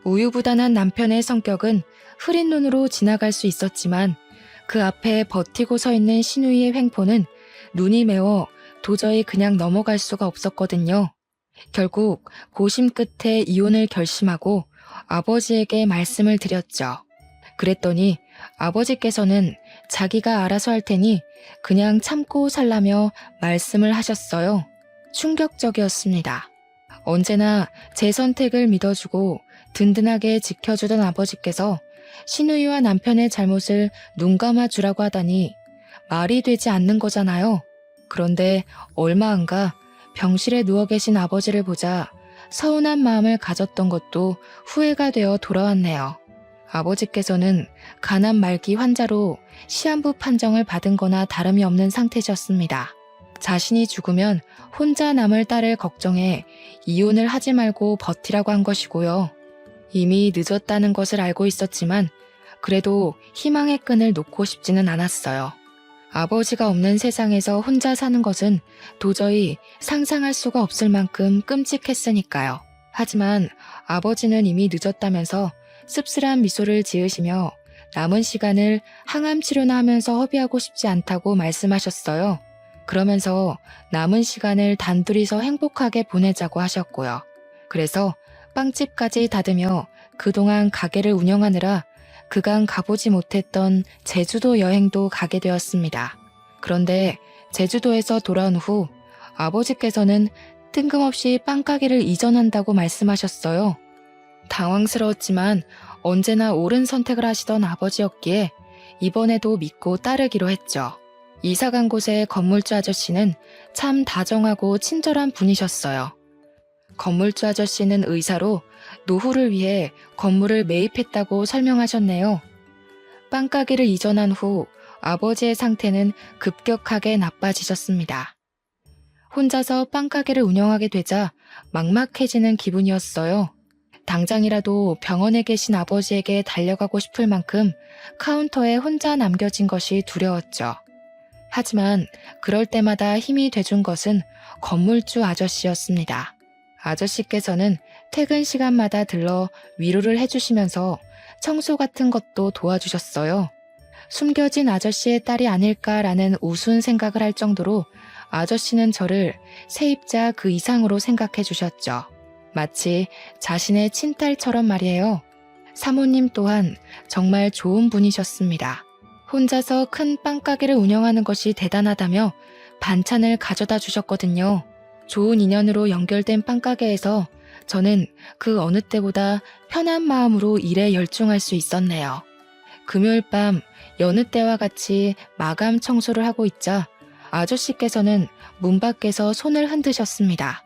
우유부단한 남편의 성격은 흐린 눈으로 지나갈 수 있었지만 그 앞에 버티고 서 있는 시누이의 횡포는 눈이 매워 도저히 그냥 넘어갈 수가 없었거든요. 결국 고심 끝에 이혼을 결심하고 아버지에게 말씀을 드렸죠. 그랬더니 아버지께서는 자기가 알아서 할 테니 그냥 참고 살라며 말씀을 하셨어요. 충격적이었습니다. 언제나 제 선택을 믿어주고 든든하게 지켜주던 아버지께서 시누이와 남편의 잘못을 눈감아 주라고 하다니 말이 되지 않는 거잖아요. 그런데 얼마 안가 병실에 누워 계신 아버지를 보자 서운한 마음을 가졌던 것도 후회가 되어 돌아왔네요. 아버지께서는 간암 말기 환자로 시한부 판정을 받은 거나 다름이 없는 상태셨습니다. 자신이 죽으면 혼자 남을 딸을 걱정해 이혼을 하지 말고 버티라고 한 것이고요. 이미 늦었다는 것을 알고 있었지만 그래도 희망의 끈을 놓고 싶지는 않았어요. 아버지가 없는 세상에서 혼자 사는 것은 도저히 상상할 수가 없을 만큼 끔찍했으니까요. 하지만 아버지는 이미 늦었다면서 씁쓸한 미소를 지으시며 남은 시간을 항암 치료나 하면서 허비하고 싶지 않다고 말씀하셨어요. 그러면서 남은 시간을 단둘이서 행복하게 보내자고 하셨고요. 그래서 빵집까지 닫으며 그동안 가게를 운영하느라 그간 가보지 못했던 제주도 여행도 가게 되었습니다. 그런데 제주도에서 돌아온 후 아버지께서는 뜬금없이 빵가게를 이전한다고 말씀하셨어요. 당황스러웠지만 언제나 옳은 선택을 하시던 아버지였기에 이번에도 믿고 따르기로 했죠. 이사간 곳의 건물주 아저씨는 참 다정하고 친절한 분이셨어요. 건물주 아저씨는 의사로 노후를 위해 건물을 매입했다고 설명하셨네요. 빵가게를 이전한 후 아버지의 상태는 급격하게 나빠지셨습니다. 혼자서 빵가게를 운영하게 되자 막막해지는 기분이었어요. 당장이라도 병원에 계신 아버지에게 달려가고 싶을 만큼 카운터에 혼자 남겨진 것이 두려웠죠. 하지만 그럴 때마다 힘이 돼준 것은 건물주 아저씨였습니다. 아저씨께서는 퇴근 시간마다 들러 위로를 해주시면서 청소 같은 것도 도와주셨어요. 숨겨진 아저씨의 딸이 아닐까라는 우스운 생각을 할 정도로 아저씨는 저를 세입자 그 이상으로 생각해 주셨죠. 마치 자신의 친딸처럼 말이에요. 사모님 또한 정말 좋은 분이셨습니다. 혼자서 큰 빵가게를 운영하는 것이 대단하다며 반찬을 가져다 주셨거든요. 좋은 인연으로 연결된 빵가게에서 저는 그 어느 때보다 편한 마음으로 일에 열중할 수 있었네요. 금요일 밤 여느 때와 같이 마감 청소를 하고 있자 아저씨께서는 문 밖에서 손을 흔드셨습니다.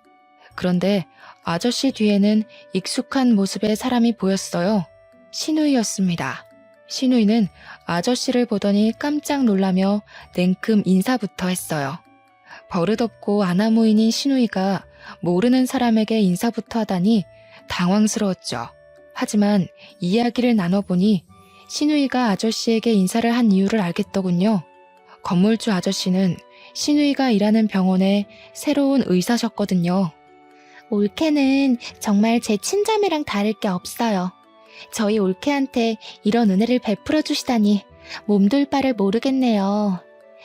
그런데 아저씨 뒤에는 익숙한 모습의 사람이 보였어요. 시누이였습니다. 시누이는 아저씨를 보더니 깜짝 놀라며 냉큼 인사부터 했어요. 버릇없고 아나무인인 시누이가 모르는 사람에게 인사부터 하다니 당황스러웠죠. 하지만 이야기를 나눠보니 시누이가 아저씨에게 인사를 한 이유를 알겠더군요. 건물주 아저씨는 시누이가 일하는 병원의 새로운 의사셨거든요. 올케는 정말 제 친자매랑 다를 게 없어요. 저희 올케한테 이런 은혜를 베풀어 주시다니 몸둘 바를 모르겠네요.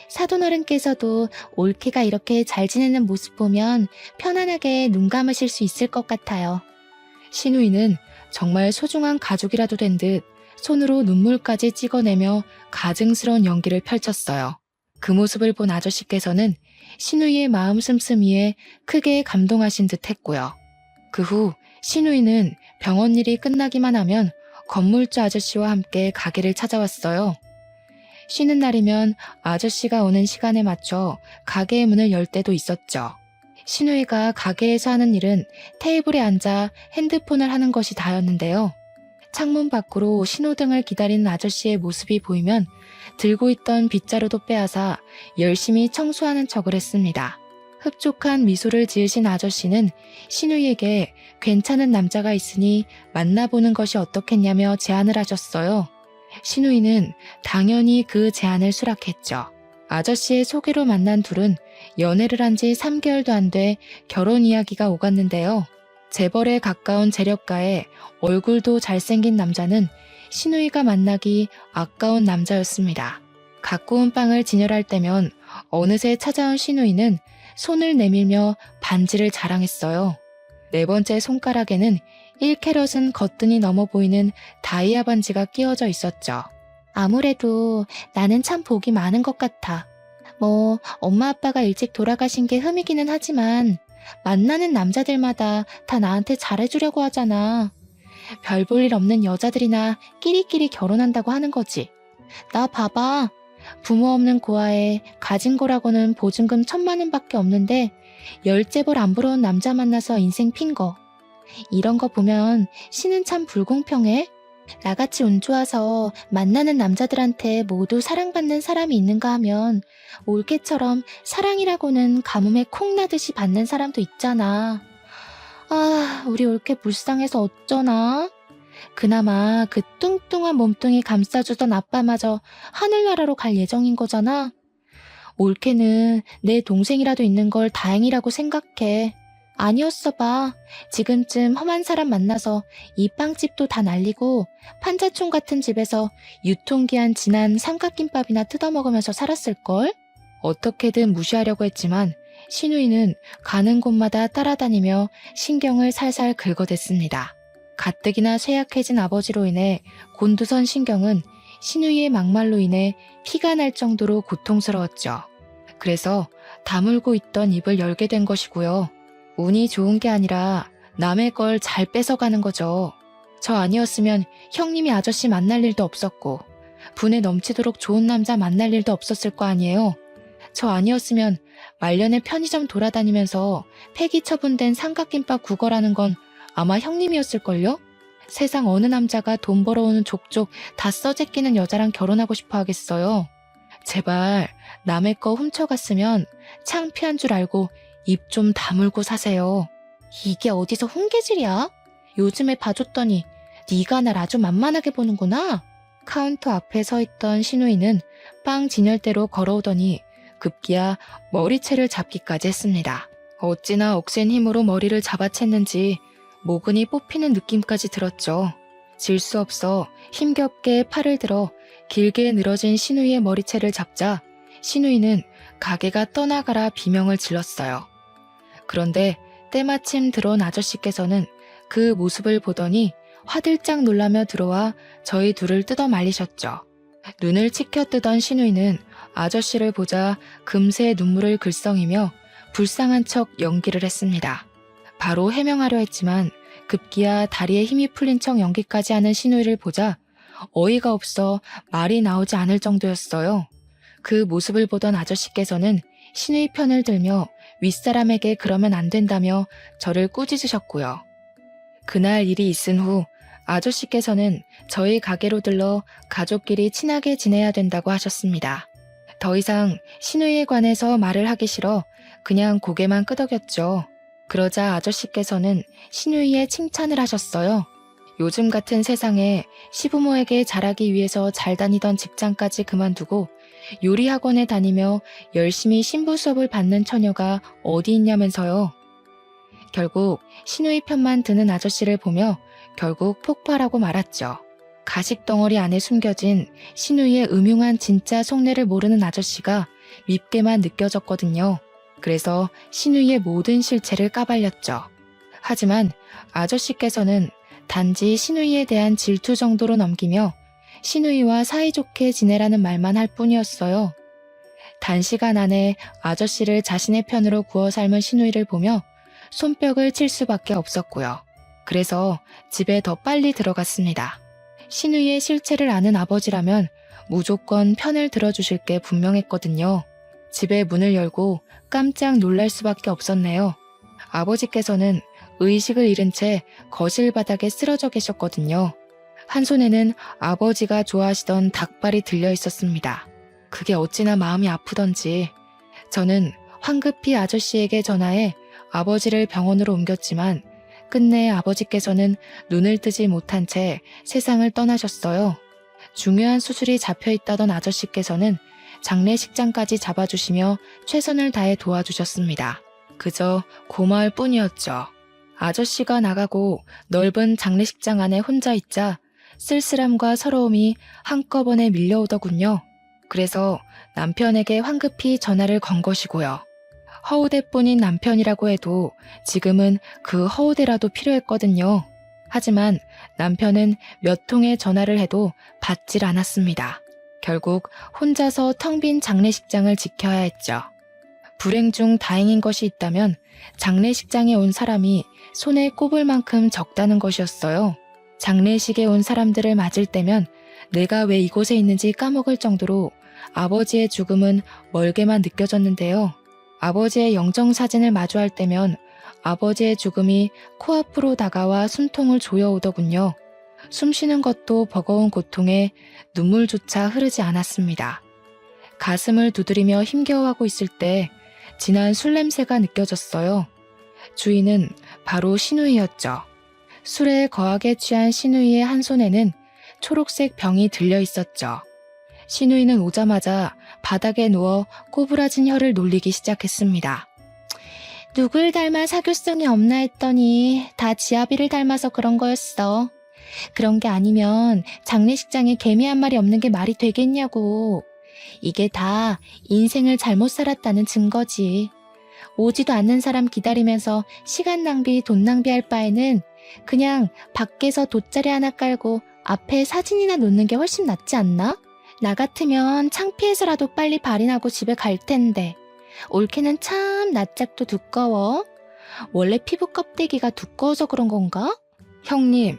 사돈어른께서도 올케가 이렇게 잘 지내는 모습 보면 편안하게 눈 감으실 수 있을 것 같아요. 신우이는 정말 소중한 가족이라도 된 듯 손으로 눈물까지 찍어내며 가증스러운 연기를 펼쳤어요. 그 모습을 본 아저씨께서는 신우이의 마음 씀씀이에 크게 감동하신 듯 했고요. 그 후 신우이는 병원 일이 끝나기만 하면 건물주 아저씨와 함께 가게를 찾아왔어요. 쉬는 날이면 아저씨가 오는 시간에 맞춰 가게의 문을 열 때도 있었죠. 신우이가 가게에서 하는 일은 테이블에 앉아 핸드폰을 하는 것이 다였는데요. 창문 밖으로 신호등을 기다리는 아저씨의 모습이 보이면 들고 있던 빗자루도 빼앗아 열심히 청소하는 척을 했습니다. 흡족한 미소를 지으신 아저씨는 신우이에게 괜찮은 남자가 있으니 만나보는 것이 어떻겠냐며 제안을 하셨어요. 신우이는 당연히 그 제안을 수락했죠. 아저씨의 소개로 만난 둘은 연애를 한 지 3개월도 안 돼 결혼 이야기가 오갔는데요. 재벌에 가까운 재력가에 얼굴도 잘생긴 남자는 신우이가 만나기 아까운 남자였습니다. 갖고 온 빵을 진열할 때면 어느새 찾아온 신우이는 손을 내밀며 반지를 자랑했어요. 네 번째 손가락에는 1캐럿은 거뜬히 넘어 보이는 다이아 반지가 끼워져 있었죠. 아무래도 나는 참 복이 많은 것 같아. 뭐 엄마 아빠가 일찍 돌아가신 게 흠이기는 하지만 만나는 남자들마다 다 나한테 잘해주려고 하잖아. 별 볼 일 없는 여자들이나 끼리끼리 결혼한다고 하는 거지. 나 봐봐. 부모 없는 고아에 가진 거라고는 보증금 1,000만 원밖에 없는데 열째벌 안 부러운 남자 만나서 인생 핀 거. 이런 거 보면 신은 참 불공평해. 나같이 운 좋아서 만나는 남자들한테 모두 사랑받는 사람이 있는가 하면 올케처럼 사랑이라고는 가뭄에 콩 나듯이 받는 사람도 있잖아. 아, 우리 올케 불쌍해서 어쩌나? 그나마 그 뚱뚱한 몸뚱이 감싸주던 아빠마저 하늘나라로 갈 예정인 거잖아. 올케는 내 동생이라도 있는 걸 다행이라고 생각해. 아니었어 봐. 지금쯤 험한 사람 만나서 이 빵집도 다 날리고 판자촌 같은 집에서 유통기한 지난 삼각김밥이나 뜯어먹으면서 살았을걸? 어떻게든 무시하려고 했지만 신우이는 가는 곳마다 따라다니며 신경을 살살 긁어댔습니다. 가뜩이나 쇠약해진 아버지로 인해 곤두선 신경은 신우이의 막말로 인해 피가 날 정도로 고통스러웠죠. 그래서 다물고 있던 입을 열게 된 것이고요. 운이 좋은 게 아니라 남의 걸 잘 뺏어가는 거죠. 저 아니었으면 형님이 아저씨 만날 일도 없었고 분에 넘치도록 좋은 남자 만날 일도 없었을 거 아니에요. 저 아니었으면 말년에 편의점 돌아다니면서 폐기 처분된 삼각김밥 구걸하는 건 아마 형님이었을걸요? 세상 어느 남자가 돈 벌어오는 족족 다 써제끼는 여자랑 결혼하고 싶어 하겠어요. 제발 남의 거 훔쳐갔으면 창피한 줄 알고 입 좀 다물고 사세요. 이게 어디서 훈계질이야? 요즘에 봐줬더니 네가 날 아주 만만하게 보는구나. 카운터 앞에 서 있던 신우이는 빵 진열대로 걸어오더니 급기야 머리채를 잡기까지 했습니다. 어찌나 억센 힘으로 머리를 잡아챘는지 모근이 뽑히는 느낌까지 들었죠. 질 수 없어 힘겹게 팔을 들어 길게 늘어진 신우이의 머리채를 잡자 신우이는 가게가 떠나가라 비명을 질렀어요. 그런데 때마침 들어온 아저씨께서는 그 모습을 보더니 화들짝 놀라며 들어와 저희 둘을 뜯어 말리셨죠. 눈을 치켜뜨던 신우이는 아저씨를 보자 금세 눈물을 글썽이며 불쌍한 척 연기를 했습니다. 바로 해명하려 했지만 급기야 다리에 힘이 풀린 척 연기까지 하는 신우이를 보자 어이가 없어 말이 나오지 않을 정도였어요. 그 모습을 보던 아저씨께서는 신우이 편을 들며 윗사람에게 그러면 안 된다며 저를 꾸짖으셨고요. 그날 일이 있은 후 아저씨께서는 저희 가게로 들러 가족끼리 친하게 지내야 된다고 하셨습니다. 더 이상 신우이에 관해서 말을 하기 싫어 그냥 고개만 끄덕였죠. 그러자 아저씨께서는 신우이의 칭찬을 하셨어요. 요즘 같은 세상에 시부모에게 잘하기 위해서 잘 다니던 직장까지 그만두고 요리학원에 다니며 열심히 신부 수업을 받는 처녀가 어디 있냐면서요. 결국 신우이 편만 드는 아저씨를 보며 결국 폭발하고 말았죠. 가식 덩어리 안에 숨겨진 신우이의 음흉한 진짜 속내를 모르는 아저씨가 밉게만 느껴졌거든요. 그래서 신우이의 모든 실체를 까발렸죠. 하지만 아저씨께서는 단지 신우이에 대한 질투 정도로 넘기며 신우이와 사이좋게 지내라는 말만 할 뿐이었어요. 단시간 안에 아저씨를 자신의 편으로 구워 삶은 신우이를 보며 손뼉을 칠 수밖에 없었고요. 그래서 집에 더 빨리 들어갔습니다. 신우이의 실체를 아는 아버지라면 무조건 편을 들어주실 게 분명했거든요. 집에 문을 열고 깜짝 놀랄 수밖에 없었네요. 아버지께서는 의식을 잃은 채 거실 바닥에 쓰러져 계셨거든요. 한 손에는 아버지가 좋아하시던 닭발이 들려 있었습니다. 그게 어찌나 마음이 아프던지 저는 황급히 아저씨에게 전화해 아버지를 병원으로 옮겼지만 끝내 아버지께서는 눈을 뜨지 못한 채 세상을 떠나셨어요. 중요한 수술이 잡혀있다던 아저씨께서는 장례식장까지 잡아주시며 최선을 다해 도와주셨습니다. 그저 고마울 뿐이었죠. 아저씨가 나가고 넓은 장례식장 안에 혼자 있자 쓸쓸함과 서러움이 한꺼번에 밀려오더군요. 그래서 남편에게 황급히 전화를 건 것이고요. 허우대뿐인 남편이라고 해도 지금은 그 허우대라도 필요했거든요. 하지만 남편은 몇 통의 전화를 해도 받질 않았습니다. 결국 혼자서 텅 빈 장례식장을 지켜야 했죠. 불행 중 다행인 것이 있다면 장례식장에 온 사람이 손에 꼽을 만큼 적다는 것이었어요. 장례식에 온 사람들을 맞을 때면 내가 왜 이곳에 있는지 까먹을 정도로 아버지의 죽음은 멀게만 느껴졌는데요. 아버지의 영정사진을 마주할 때면 아버지의 죽음이 코앞으로 다가와 숨통을 조여오더군요. 숨쉬는 것도 버거운 고통에 눈물조차 흐르지 않았습니다. 가슴을 두드리며 힘겨워하고 있을 때 진한 술 냄새가 느껴졌어요. 주인은 바로 신우이였죠. 술에 거하게 취한 신우이의 한 손에는 초록색 병이 들려 있었죠. 신우이는 오자마자 바닥에 누워 꼬부라진 혀를 놀리기 시작했습니다. 누굴 닮아 사교성이 없나 했더니 다 지아비를 닮아서 그런 거였어. 그런 게 아니면 장례식장에 개미 한 마리 없는 게 말이 되겠냐고. 이게 다 인생을 잘못 살았다는 증거지. 오지도 않는 사람 기다리면서 시간 낭비, 돈 낭비할 바에는 그냥 밖에서 돗자리 하나 깔고 앞에 사진이나 놓는 게 훨씬 낫지 않나? 나 같으면 창피해서라도 빨리 발이 나고 집에 갈 텐데. 올케는 참 낯짝도 두꺼워. 원래 피부 껍데기가 두꺼워서 그런 건가? 형님,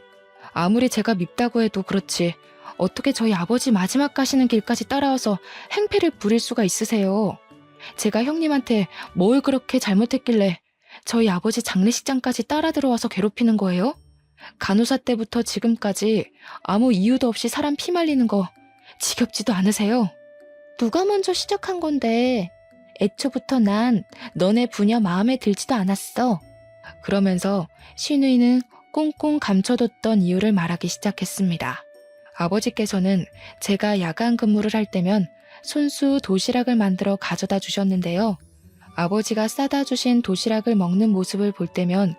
아무리 제가 밉다고 해도 그렇지 어떻게 저희 아버지 마지막 가시는 길까지 따라와서 행패를 부릴 수가 있으세요? 제가 형님한테 뭘 그렇게 잘못했길래 저희 아버지 장례식장까지 따라 들어와서 괴롭히는 거예요? 간호사 때부터 지금까지 아무 이유도 없이 사람 피 말리는 거 지겹지도 않으세요? 누가 먼저 시작한 건데. 애초부터 난 너네 부녀 마음에 들지도 않았어. 그러면서 신우이는 꽁꽁 감춰뒀던 이유를 말하기 시작했습니다. 아버지께서는 제가 야간 근무를 할 때면 손수 도시락을 만들어 가져다 주셨는데요. 아버지가 싸다 주신 도시락을 먹는 모습을 볼 때면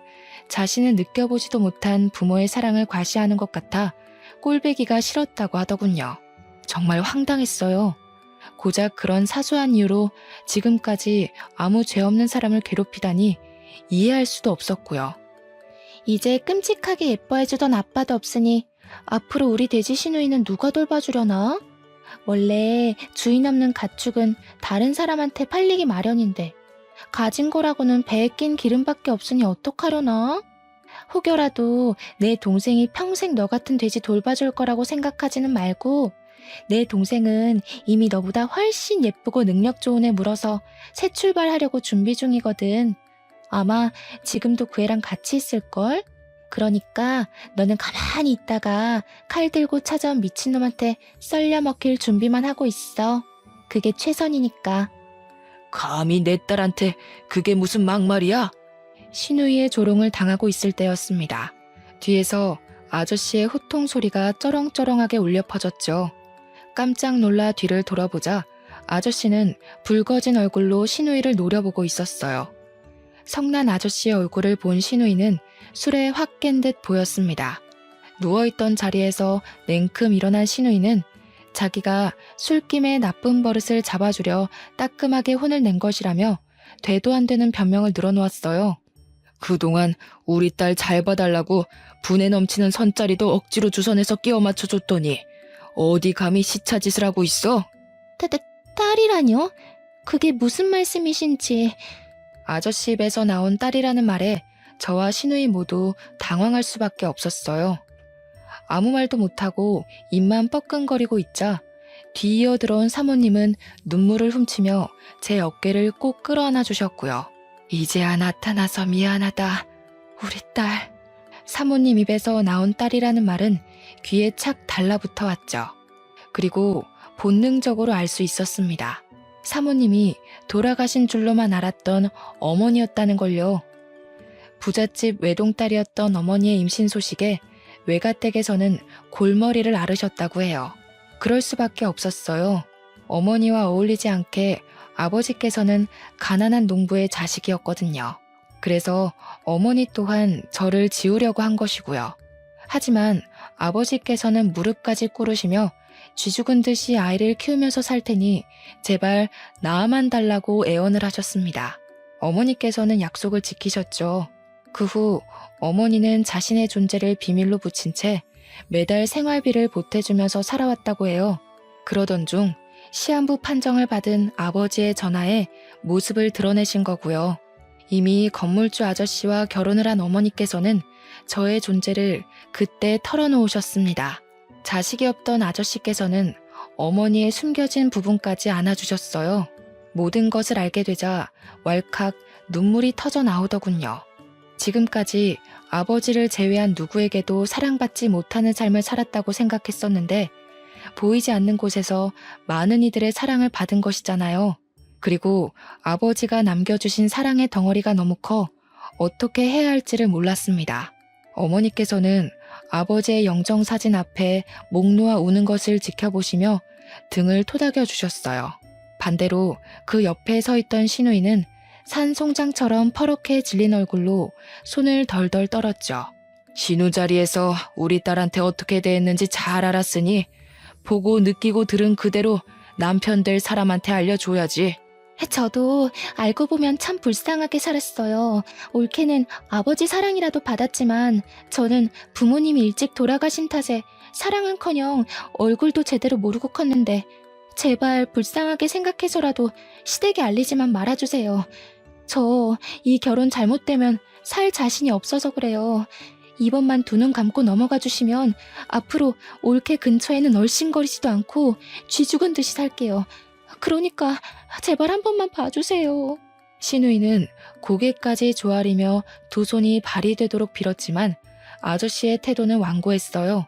자신은 느껴보지도 못한 부모의 사랑을 과시하는 것 같아 꼴배기가 싫었다고 하더군요. 정말 황당했어요. 고작 그런 사소한 이유로 지금까지 아무 죄 없는 사람을 괴롭히다니 이해할 수도 없었고요. 이제 끔찍하게 예뻐해주던 아빠도 없으니 앞으로 우리 돼지 신우이는 누가 돌봐주려나? 원래 주인 없는 가축은 다른 사람한테 팔리기 마련인데 가진 거라고는 배에 낀 기름밖에 없으니 어떡하려나? 혹여라도 내 동생이 평생 너 같은 돼지 돌봐줄 거라고 생각하지는 말고 내 동생은 이미 너보다 훨씬 예쁘고 능력 좋은 애 물어서 새 출발하려고 준비 중이거든. 아마 지금도 그 애랑 같이 있을걸? 그러니까 너는 가만히 있다가 칼 들고 찾아온 미친놈한테 썰려 먹힐 준비만 하고 있어. 그게 최선이니까. 감히 내 딸한테 그게 무슨 막말이야? 신우이의 조롱을 당하고 있을 때였습니다. 뒤에서 아저씨의 호통 소리가 쩌렁쩌렁하게 울려 퍼졌죠. 깜짝 놀라 뒤를 돌아보자 아저씨는 붉어진 얼굴로 신우이를 노려보고 있었어요. 성난 아저씨의 얼굴을 본 신우이는 술에 확 깬 듯 보였습니다. 누워있던 자리에서 냉큼 일어난 신우이는 자기가 술김에 나쁜 버릇을 잡아주려 따끔하게 혼을 낸 것이라며 되도 안 되는 변명을 늘어놓았어요. 그동안 우리 딸 잘 봐달라고 분에 넘치는 선짜리도 억지로 주선해서 끼워 맞춰줬더니 어디 감히 시차짓을 하고 있어? 딸이라뇨? 그게 무슨 말씀이신지. 아저씨 입에서 나온 딸이라는 말에 저와 신우이 모두 당황할 수밖에 없었어요. 아무 말도 못하고 입만 뻐끔거리고 있자 뒤이어 들어온 사모님은 눈물을 훔치며 제 어깨를 꼭 끌어안아 주셨고요. 이제야 나타나서 미안하다, 우리 딸. 사모님 입에서 나온 딸이라는 말은 귀에 착 달라붙어 왔죠. 그리고 본능적으로 알 수 있었습니다. 사모님이 돌아가신 줄로만 알았던 어머니였다는 걸요. 부잣집 외동딸이었던 어머니의 임신 소식에 외가댁에서는 골머리를 앓으셨다고 해요. 그럴 수밖에 없었어요. 어머니와 어울리지 않게 아버지께서는 가난한 농부의 자식이었거든요. 그래서 어머니 또한 저를 지우려고 한 것이고요. 하지만 아버지께서는 무릎까지 꿇으시며 쥐죽은 듯이 아이를 키우면서 살 테니 제발 낳아만 달라고 애원을 하셨습니다. 어머니께서는 약속을 지키셨죠. 그 후 어머니는 자신의 존재를 비밀로 붙인 채 매달 생활비를 보태주면서 살아왔다고 해요. 그러던 중 시한부 판정을 받은 아버지의 전화에 모습을 드러내신 거고요. 이미 건물주 아저씨와 결혼을 한 어머니께서는 저의 존재를 그때 털어놓으셨습니다. 자식이 없던 아저씨께서는 어머니의 숨겨진 부분까지 안아주셨어요. 모든 것을 알게 되자 왈칵 눈물이 터져 나오더군요. 지금까지 아버지를 제외한 누구에게도 사랑받지 못하는 삶을 살았다고 생각했었는데 보이지 않는 곳에서 많은 이들의 사랑을 받은 것이잖아요. 그리고 아버지가 남겨주신 사랑의 덩어리가 너무 커 어떻게 해야 할지를 몰랐습니다. 어머니께서는 아버지의 영정사진 앞에 목 놓아 우는 것을 지켜보시며 등을 토닥여 주셨어요. 반대로 그 옆에 서 있던 신우이는 산송장처럼 퍼렇게 질린 얼굴로 손을 덜덜 떨었죠. 신우 자리에서 우리 딸한테 어떻게 대했는지 잘 알았으니 보고 느끼고 들은 그대로 남편 될 사람한테 알려줘야지. 저도 알고 보면 참 불쌍하게 살았어요. 올케는 아버지 사랑이라도 받았지만 저는 부모님이 일찍 돌아가신 탓에 사랑은커녕 얼굴도 제대로 모르고 컸는데 제발 불쌍하게 생각해서라도 시댁에 알리지만 말아주세요. 저 이 결혼 잘못되면 살 자신이 없어서 그래요. 이번만 두 눈 감고 넘어가 주시면 앞으로 올케 근처에는 얼씬거리지도 않고 쥐 죽은 듯이 살게요. 그러니까 제발 한 번만 봐주세요. 신우이는 고개까지 조아리며 두 손이 발이 되도록 빌었지만 아저씨의 태도는 완고했어요.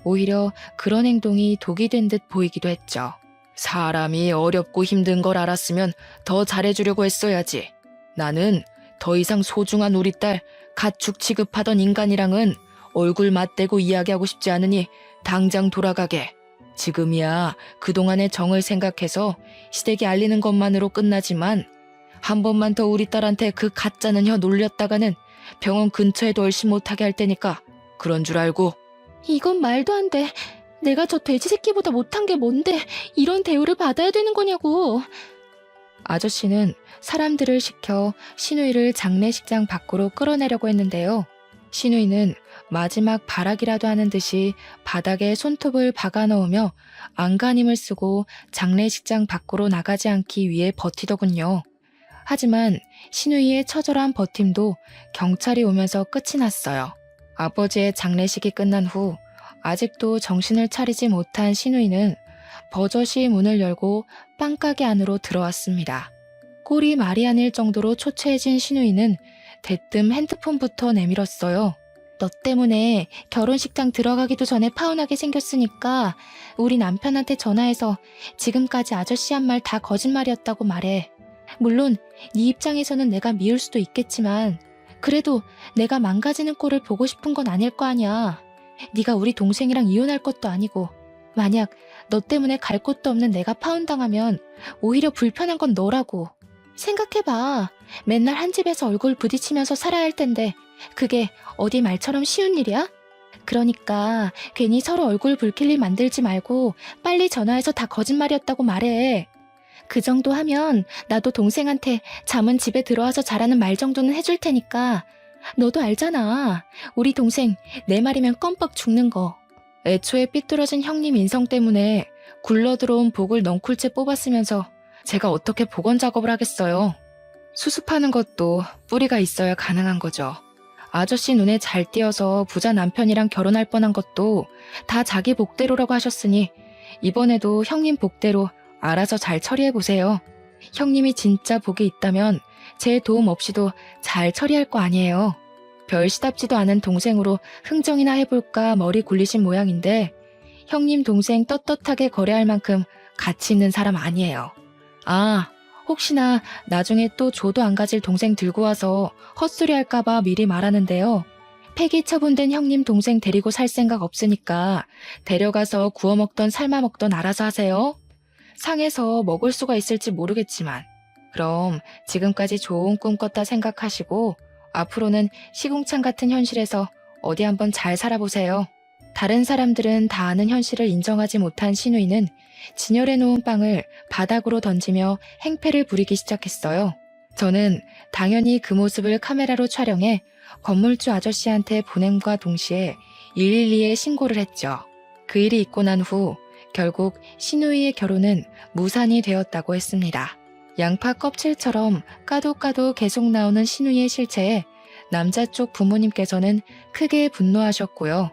오히려 그런 행동이 독이 된 듯 보이기도 했죠. 사람이 어렵고 힘든 걸 알았으면 더 잘해주려고 했어야지. 나는 더 이상 소중한 우리 딸 가축 취급하던 인간이랑은 얼굴 맞대고 이야기하고 싶지 않으니 당장 돌아가게. 지금이야 그동안의 정을 생각해서 시댁에 알리는 것만으로 끝나지만 한 번만 더 우리 딸한테 그 가짜는 혀 놀렸다가는 병원 근처에도 얼씬 못하게 할 테니까 그런 줄 알고. 이건 말도 안 돼. 내가 저 돼지 새끼보다 못한 게 뭔데 이런 대우를 받아야 되는 거냐고. 아저씨는 사람들을 시켜 신우이를 장례식장 밖으로 끌어내려고 했는데요. 신우이는 마지막 발악이라도 하는 듯이 바닥에 손톱을 박아 넣으며 안간힘을 쓰고 장례식장 밖으로 나가지 않기 위해 버티더군요. 하지만 신우이의 처절한 버팀도 경찰이 오면서 끝이 났어요. 아버지의 장례식이 끝난 후 아직도 정신을 차리지 못한 신우이는 버젓이 문을 열고 빵가게 안으로 들어왔습니다. 꼴이 말이 아닐 정도로 초췌해진 신우이는 대뜸 핸드폰부터 내밀었어요. 너 때문에 결혼식장 들어가기도 전에 파혼하게 생겼으니까 우리 남편한테 전화해서 지금까지 아저씨 한 말 다 거짓말이었다고 말해. 물론 네 입장에서는 내가 미울 수도 있겠지만 그래도 내가 망가지는 꼴을 보고 싶은 건 아닐 거 아니야. 네가 우리 동생이랑 이혼할 것도 아니고 만약 너 때문에 갈 곳도 없는 내가 파혼당하면 오히려 불편한 건 너라고. 생각해봐. 맨날 한 집에서 얼굴 부딪히면서 살아야 할 텐데 그게 어디 말처럼 쉬운 일이야? 그러니까 괜히 서로 얼굴 붉힐 일 만들지 말고 빨리 전화해서 다 거짓말이었다고 말해. 그 정도 하면 나도 동생한테 잠은 집에 들어와서 자라는 말 정도는 해줄 테니까. 너도 알잖아. 우리 동생 내 말이면 껌뻑 죽는 거. 애초에 삐뚤어진 형님 인성 때문에 굴러들어온 복을 넝쿨째 뽑았으면서 제가 어떻게 복원 작업을 하겠어요. 수습하는 것도 뿌리가 있어야 가능한 거죠. 아저씨 눈에 잘 띄어서 부자 남편이랑 결혼할 뻔한 것도 다 자기 복대로라고 하셨으니 이번에도 형님 복대로 알아서 잘 처리해보세요. 형님이 진짜 복이 있다면 제 도움 없이도 잘 처리할 거 아니에요. 별 시답지도 않은 동생으로 흥정이나 해볼까 머리 굴리신 모양인데 형님 동생 떳떳하게 거래할 만큼 가치 있는 사람 아니에요. 아, 혹시나 나중에 또 조도 안 가질 동생 들고 와서 헛소리 할까봐 미리 말하는데요. 폐기 처분된 형님 동생 데리고 살 생각 없으니까 데려가서 구워 먹던 삶아 먹던 알아서 하세요. 상해서 먹을 수가 있을지 모르겠지만 그럼 지금까지 좋은 꿈 꿨다 생각하시고 앞으로는 시궁창 같은 현실에서 어디 한번 잘 살아보세요. 다른 사람들은 다 아는 현실을 인정하지 못한 신우이는 진열해 놓은 빵을 바닥으로 던지며 행패를 부리기 시작했어요. 저는 당연히 그 모습을 카메라로 촬영해 건물주 아저씨한테 보냄과 동시에 112에 신고를 했죠. 그 일이 있고 난 후 결국 신우이의 결혼은 무산이 되었다고 했습니다. 양파 껍질처럼 까도 계속 나오는 신우이의 실체에 남자 쪽 부모님께서는 크게 분노하셨고요.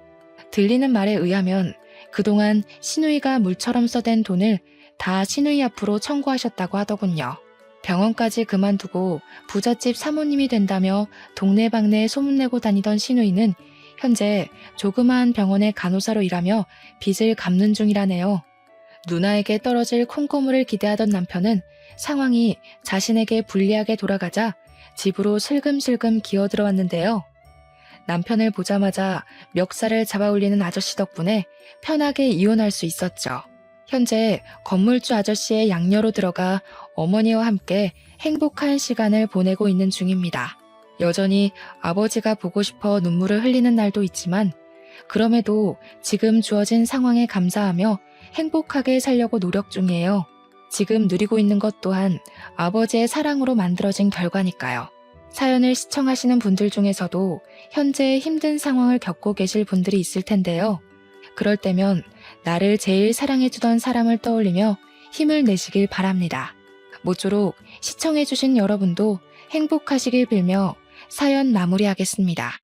들리는 말에 의하면 그동안 신우이가 물처럼 써댄 돈을 다 신우이 앞으로 청구하셨다고 하더군요. 병원까지 그만두고 부잣집 사모님이 된다며 동네방네 소문내고 다니던 신우이는 현재 조그마한 병원의 간호사로 일하며 빚을 갚는 중이라네요. 누나에게 떨어질 콩고물을 기대하던 남편은 상황이 자신에게 불리하게 돌아가자 집으로 슬금슬금 기어들어왔는데요. 남편을 보자마자 멱살을 잡아올리는 아저씨 덕분에 편하게 이혼할 수 있었죠. 현재 건물주 아저씨의 양녀로 들어가 어머니와 함께 행복한 시간을 보내고 있는 중입니다. 여전히 아버지가 보고 싶어 눈물을 흘리는 날도 있지만 그럼에도 지금 주어진 상황에 감사하며 행복하게 살려고 노력 중이에요. 지금 누리고 있는 것 또한 아버지의 사랑으로 만들어진 결과니까요. 사연을 시청하시는 분들 중에서도 현재 힘든 상황을 겪고 계실 분들이 있을 텐데요. 그럴 때면 나를 제일 사랑해주던 사람을 떠올리며 힘을 내시길 바랍니다. 모쪼록 시청해주신 여러분도 행복하시길 빌며 사연 마무리하겠습니다.